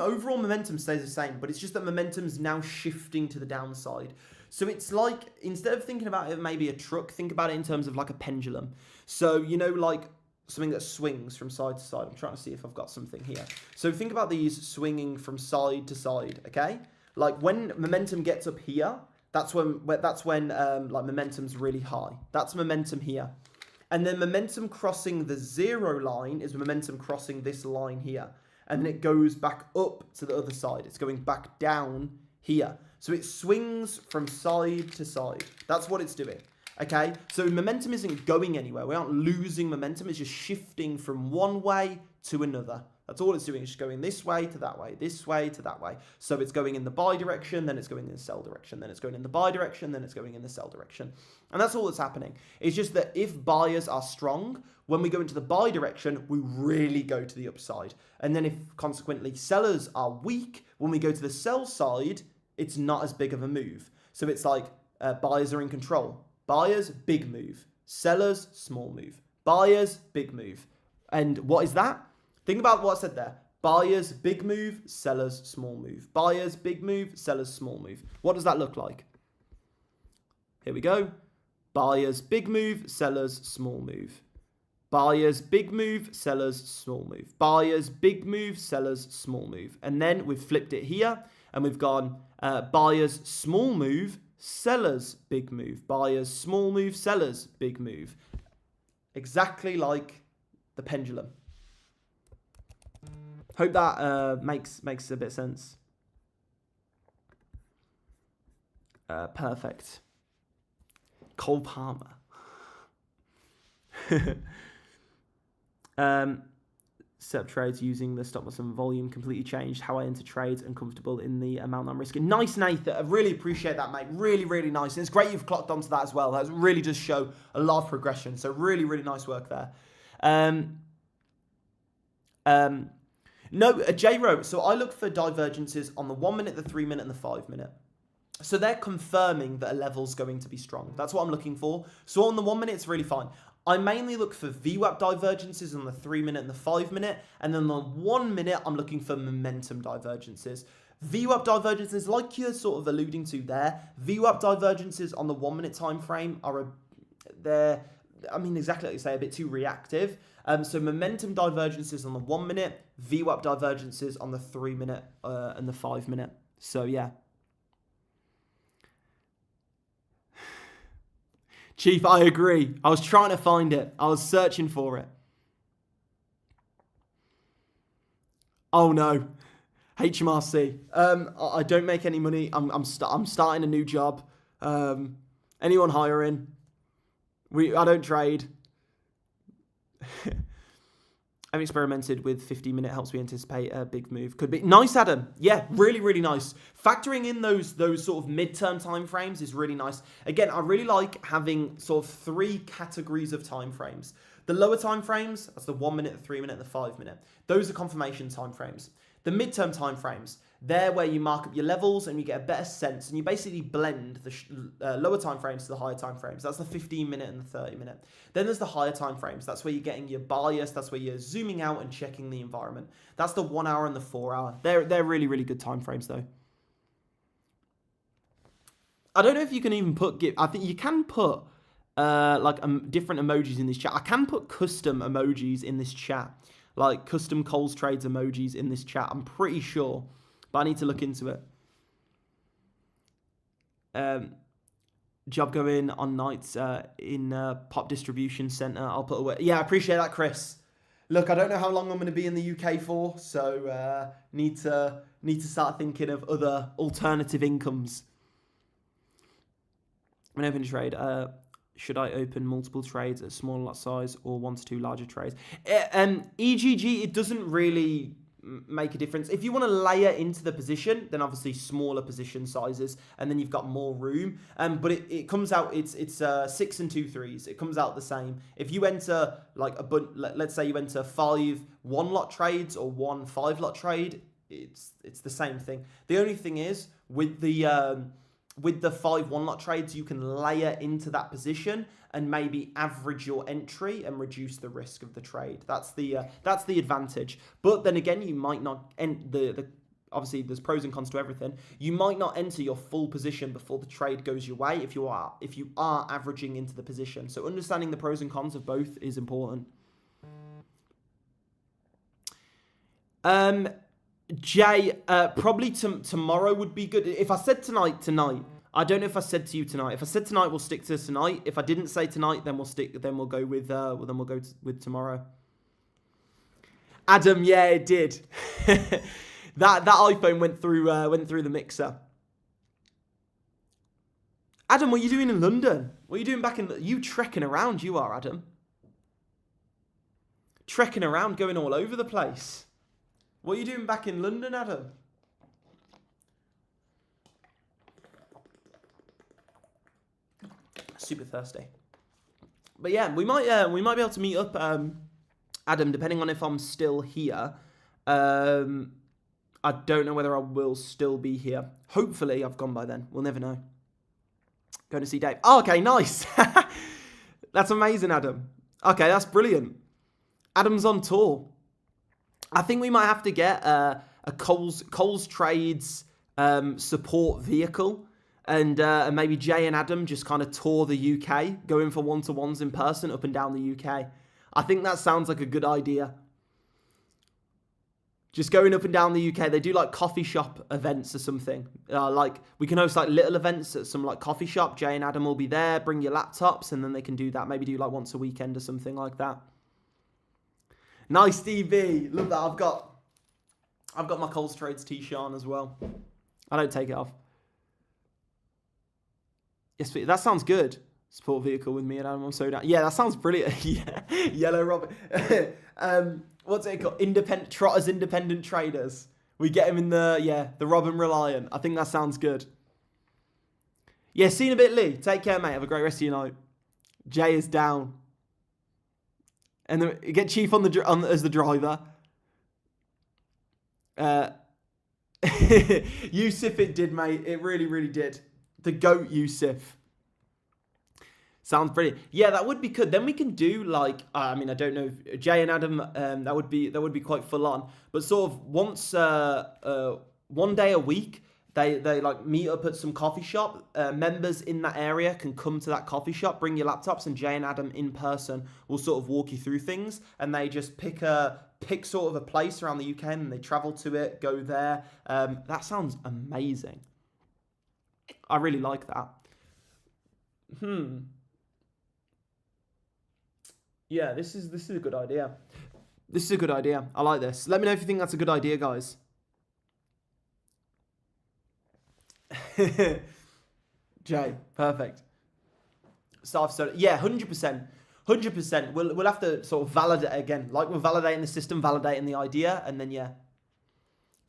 overall momentum stays the same, but it's just that momentum's now shifting to the downside. So it's like, instead of thinking about it maybe a truck, think about it in terms of like a pendulum. So, like something that swings from side to side. I'm trying to see if I've got something here. So think about these swinging from side to side, okay? Like when momentum gets up here, that's when like momentum's really high. That's momentum here. And then momentum crossing the zero line is momentum crossing this line here. And then it goes back up to the other side. It's going back down here. So it swings from side to side. That's what it's doing. Okay, so momentum isn't going anywhere. We aren't losing momentum. It's just shifting from one way to another. That's all it's doing. It's just going this way to that way, this way to that way. So it's going in the buy direction, then it's going in the sell direction, then it's going in the buy direction, then it's going in the sell direction. And that's all that's happening. It's just that if buyers are strong, when we go into the buy direction, we really go to the upside. And then if consequently sellers are weak, when we go to the sell side, it's not as big of a move. So it's like buyers are in control. Buyers, big move. Sellers, small move. Buyers, big move. And what is that? Think about what I said there. Buyers, big move. Sellers, small move. Buyers, big move. Sellers, small move. What does that look like? Here we go. Buyers, big move. Sellers, small move. Buyers, big move. Sellers, small move. Buyers, big move. Sellers, small move. And then we've flipped it here and we've gone buyers, small move. Sellers, big move. Buyers, small move. Sellers, big move. Exactly like the pendulum. Hope that makes a bit of sense. Perfect. Cole Palmer. Set up trades using the stop loss and volume completely changed how I enter trades and comfortable in the amount I'm risking. Nice, Nathan. I really appreciate that, mate. Really, really nice. And it's great you've clocked onto that as well. That really does show a lot of progression. So really, really nice work there. No, J-Ro. So I look for divergences on the 1 minute, the 3 minute, and the 5 minute. So they're confirming that a level's going to be strong. That's what I'm looking for. So on the 1 minute, it's really fine. I mainly look for VWAP divergences on the 3 minute and the 5 minute. And then on the 1 minute, I'm looking for momentum divergences. VWAP divergences, like you're sort of alluding to there, VWAP divergences on the 1 minute time frame are exactly like you say, a bit too reactive. So momentum divergences on the 1 minute, VWAP divergences on the 3 minute and the 5 minute. So yeah. Chief, I agree. I was trying to find it. I was searching for it. Oh no. HMRC. I don't make any money. I'm starting a new job. Anyone hiring? I don't trade. I've experimented with 15-minute helps me anticipate a big move. Could be nice, Adam. Yeah, really, really nice. Factoring in those sort of midterm time frames is really nice. Again, I really like having sort of 3 categories of time frames. The lower time frames, that's the 1 minute, the 3 minute, and the 5 minute. Those are confirmation time frames. The midterm time frames, they're where you mark up your levels and you get a better sense, and you basically blend the lower time frames to the higher time frames. That's the 15-minute and the 30-minute. Then there's the higher time frames. That's where you're getting your bias. That's where you're zooming out and checking the environment. That's the 1 hour and the 4 hour. They're really, really good time frames though. I don't know if you can even put I think you can put different emojis in this chat. I can put custom emojis in this chat, like custom ColezTrades emojis in this chat. I'm pretty sure. But I need to look into it. Job going on nights in Pop Distribution Centre. I'll put away. Yeah, I appreciate that, Chris. Look, I don't know how long I'm going to be in the UK for, so need to start thinking of other alternative incomes. When opening a trade, should I open multiple trades at small lot size or 1 to 2 larger trades? EGG, it doesn't really make a difference. If you want to layer into the position, then obviously smaller position sizes, and then you've got more room. But it comes out, it's 6 and 2 3s. It comes out the same. If you enter like let's say you enter 5 1-lot trades or 1 5-lot trade, it's the same thing. The only thing is with the 5 1-lot trades, you can layer into that position and maybe average your entry and reduce the risk of the trade. That's the advantage. But then again, you might not obviously there's pros and cons to everything. You might not enter your full position before the trade goes your way if you are averaging into the position. So understanding the pros and cons of both is important. Jay, probably tomorrow would be good. If I said tonight. I don't know if I said to you tonight. If I said tonight, we'll stick to tonight. If I didn't say tonight, then we'll go with tomorrow. Adam, yeah, it did. that iPhone went through the mixer. Adam, what are you doing in London? What are you doing you trekking around? You are, Adam. Trekking around, going all over the place. What are you doing back in London, Adam? Super thirsty. But yeah, we might be able to meet up, Adam, depending on if I'm still here. I don't know whether I will still be here. Hopefully, I've gone by then. We'll never know. Going to see Dave. Oh, okay, nice. That's amazing, Adam. Okay, that's brilliant. Adam's on tour. I think we might have to get a ColezTrades support vehicle. And maybe Jay and Adam just kind of tour the UK, going for one-to-ones in person up and down the UK. I think that sounds like a good idea. Just going up and down the UK. They do like coffee shop events or something. Like we can host like little events at some like coffee shop. Jay and Adam will be there. Bring your laptops and then they can do that. Maybe do like once a weekend or something like that. Nice, DB. Love that. I've got my ColezTrades t-shirt on as well. I don't take it off. Yes, that sounds good. Support vehicle with me and Adam. I'm so down. Yeah, that sounds brilliant. Yeah, Yellow Robin. What's it called? Trotters Independent Traders. We get him in the Robin Reliant. I think that sounds good. Yeah, see you in a bit, Lee. Take care, mate. Have a great rest of your night. Jay is down. And then get Chief as the driver. Yusuf, it did, mate. It really, really did. The GOAT Yusuf. Sounds brilliant. Yeah, that would be good. Then we can do like, I mean, I don't know, Jay and Adam, that would be quite full on. But sort of once, 1 day a week, they like meet up at some coffee shop. Members in that area can come to that coffee shop, bring your laptops, and Jay and Adam in person will sort of walk you through things. And they just pick sort of a place around the UK and they travel to it, go there. That sounds amazing. I really like that. Yeah, this is a good idea. This is a good idea. I like this. Let me know if you think that's a good idea, guys. Jay, perfect. Staff soda. Yeah, 100%. 100%. We'll have to sort of validate again. Like we're validating the system, validating the idea, and then yeah.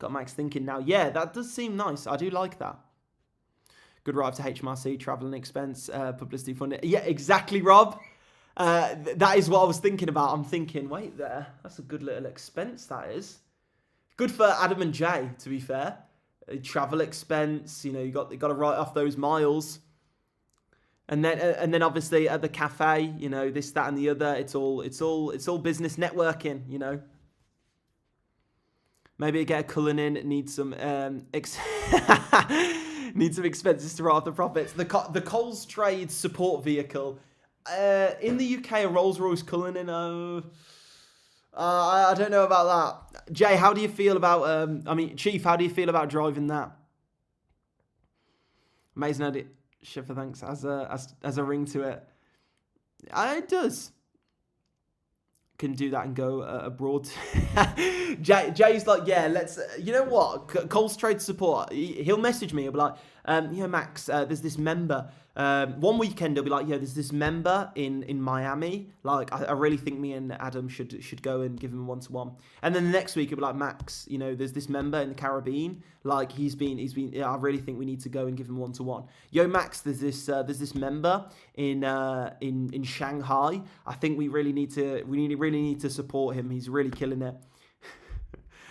Got Max thinking now. Yeah, that does seem nice. I do like that. Good drive to HMRC, travelling expense, publicity funding. Yeah, exactly, Rob. That is what I was thinking about. I'm thinking, wait there. That's a good little expense, that is. Good for Adam and Jay, to be fair. Travel expense, you know, you got to write off those miles. And then obviously at the cafe, you know, this, that, and the other. It's all business networking, you know. Maybe get a culling in. Need some need some expenses to write off the profits. The ColezTrades support vehicle. In the UK, a Rolls-Royce Cullinan. I don't know about that. Jay, how do you feel about? Chief, how do you feel about driving that? Amazing idea. Shifter, thanks. Has a ring to it. It does. Can do that and go abroad. Jay's like, yeah, let's. You know what? ColezTrades support. He'll message me. He'll be like, Max, there's this member. One weekend he'll be like, there's this member in Miami. Like, I really think me and Adam should go and give him a one-to-one. And then the next week he'll be like, Max, you know, there's this member in the Caribbean. Like, he's been. Yeah, I really think we need to go and give him one-to-one. Yo, Max, there's this member in Shanghai. I think we really need to support him. He's really killing it.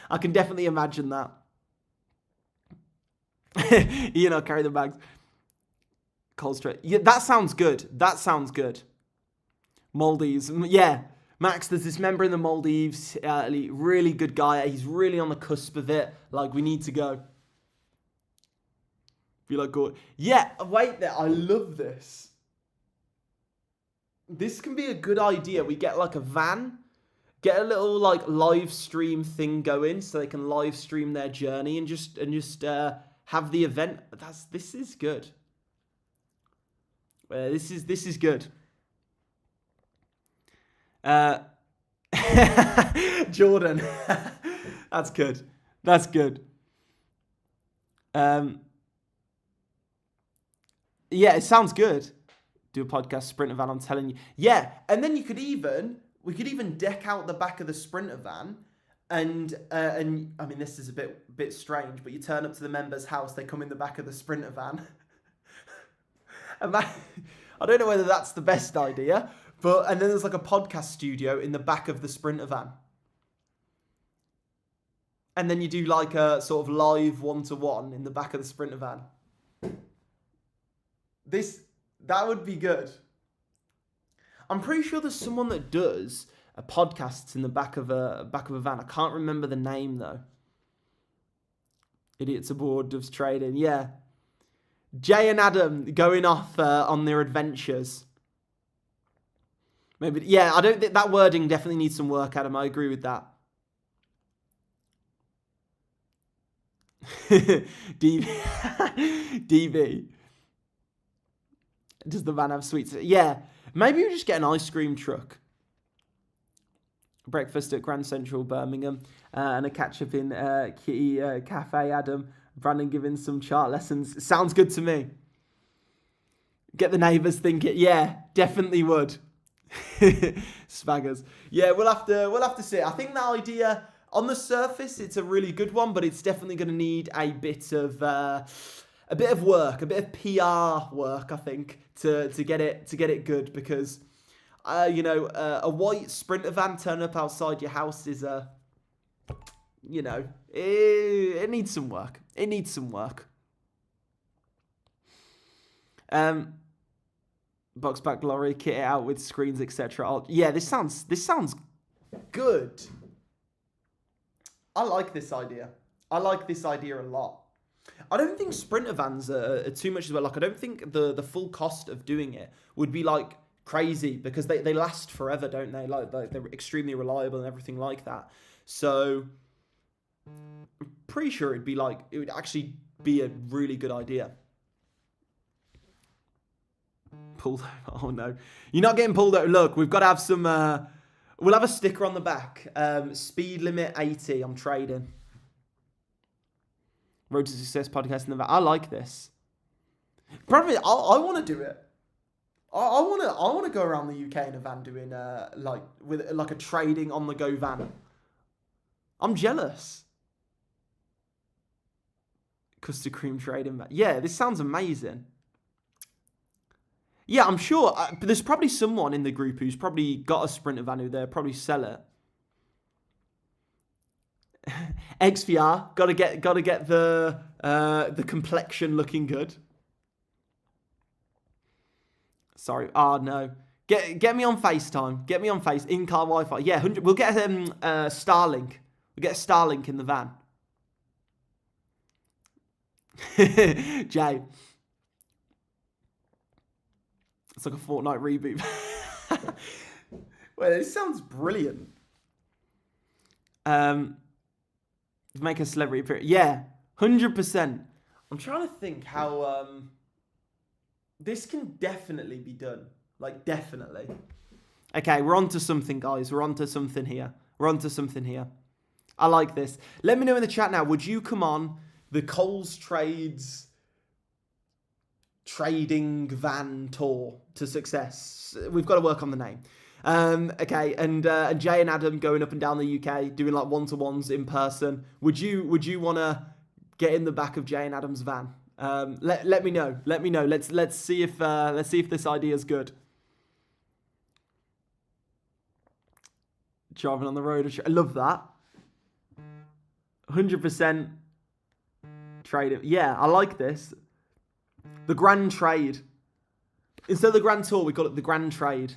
I can definitely imagine that. I'll carry the bags. ColezTrades. Yeah, that sounds good. Maldives. Yeah. Max, there's this member in the Maldives. Really good guy. He's really on the cusp of it. Like, we need to go. Be like, good. Yeah, wait there. I love this. This can be a good idea. We get like a van. Get a little like live stream thing going so they can live stream their journey and just have the event. This is good. This is good. Jordan. That's good. Yeah, it sounds good. Do a podcast Sprinter van, I'm telling you. Yeah, and then we could even deck out the back of the Sprinter van And I mean, this is a bit strange, but you turn up to the member's house, they come in the back of the Sprinter van. And I don't know whether that's the best idea, and then there's like a podcast studio in the back of the Sprinter van. And then you do like a sort of live one-to-one in the back of the Sprinter van. That would be good. I'm pretty sure there's someone that does a podcast in the back of a van. I can't remember the name though. Idiots aboard, Doves Trading. Yeah. Jay and Adam going off on their adventures. Maybe, yeah, I don't think that wording definitely needs some work, Adam. I agree with that. DB. Does the van have sweets? Yeah. Maybe we just get an ice cream truck. Breakfast at Grand Central Birmingham. And a catch-up in Kitty Cafe, Adam. Brandon giving some chart lessons. Sounds good to me. Get the neighbours thinking. Yeah, definitely would. Swaggers. Yeah, we'll have to see. I think that idea on the surface, it's a really good one, but it's definitely going to need a bit of work, a bit of PR work, I think, to get it good, because a white Sprinter van turning up outside your house is it needs some work. It needs some work. Box back lorry, kit it out with screens, etc. Yeah, this sounds good. I like this idea. I like this idea a lot. I don't think Sprinter vans are too much as well. Like, I don't think the full cost of doing it would be like crazy, because they last forever, don't they? Like they're extremely reliable and everything like that. So I'm pretty sure it would actually be a really good idea. Pulled over. Oh no, you're not getting pulled over. Look, we've got to have some. We'll have a sticker on the back. Speed limit 80. I'm trading. Road to Success podcast in the van. I like this. Probably, I want to do it. I want to go around the UK in a van doing with a trading on the go van. I'm jealous. Custard cream trading van. Yeah, this sounds amazing. Yeah, I'm sure there's probably someone in the group who's probably got a Sprinter van who they'll probably sell it. XVR, gotta get the complexion looking good. Sorry, no. Get me on FaceTime. Get me on in-car Wi-Fi. Yeah, 100. We'll get Starlink. We'll get Starlink in the van. Jay. It's like a Fortnite reboot. Well, it sounds brilliant. Make a celebrity appearance. Yeah, 100%. I'm trying to think how this can definitely be done. Like, definitely. Okay, we're on to something, guys. We're on to something here. I like this. Let me know in the chat now. Would you come on the ColezTrades trading van tour to success? We've got to work on the name. Okay, and Jay and Adam going up and down the UK doing like one-to-ones in person. Would you want to get in the back of Jay and Adam's van? Let me know. Let's see if this idea is good. Driving on the road. I love that. 100% trade. Yeah, I like this. The Grand Trade. Instead of the Grand Tour, we call it the Grand Trade.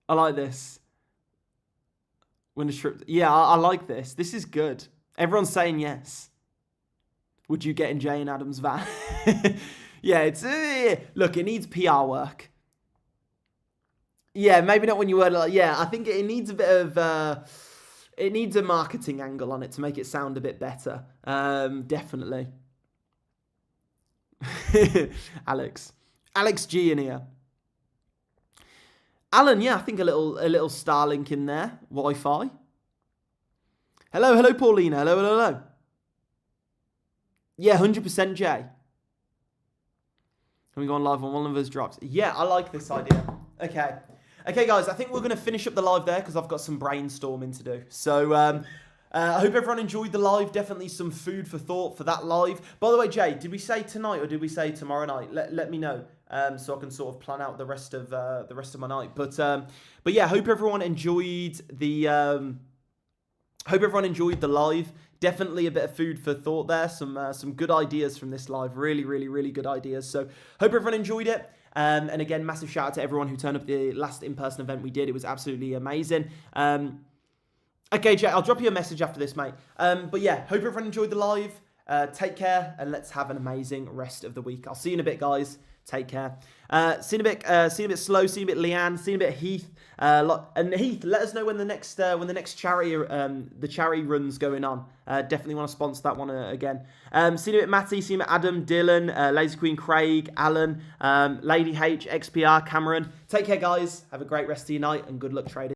I like this. Yeah, I like this. This is good. Everyone's saying yes. Would you get in Jay and Adam's van? Yeah, it's... look, it needs PR work. Yeah, maybe not when you word it like... Yeah, I think it needs a bit of... it needs a marketing angle on it to make it sound a bit better. Definitely. Alex G in here. Alan, yeah, I think a little Starlink in there. Wi-Fi. Hello, Paulina. Hello. Yeah, 100% Jay. Can we go on live on one of those drops? Yeah, I like this idea. Okay. Okay, guys, I think we're going to finish up the live there because I've got some brainstorming to do. So, I hope everyone enjoyed the live. Definitely some food for thought for that live. By the way, Jay, did we say tonight or did we say tomorrow night? Let me know so I can sort of plan out the rest of my night. But yeah, hope everyone enjoyed the live. Definitely a bit of food for thought there. Some good ideas from this live. Really, really, really good ideas. So hope everyone enjoyed it. And again, massive shout out to everyone who turned up at the last in-person event we did. It was absolutely amazing. Okay, Jay, I'll drop you a message after this, mate. But yeah, hope everyone enjoyed the live. Take care, and let's have an amazing rest of the week. I'll see you in a bit, guys. Take care. See you in a bit. See you in a bit slow. See you in a bit Leanne. See you in a bit Heath. And Heath, let us know when the next charity run's going on. Definitely want to sponsor that one again. See you in a bit Matty. See you in a bit Adam, Dylan, Lazy Queen, Craig, Alan, Lady H, XPR, Cameron. Take care, guys. Have a great rest of your night, and good luck trading.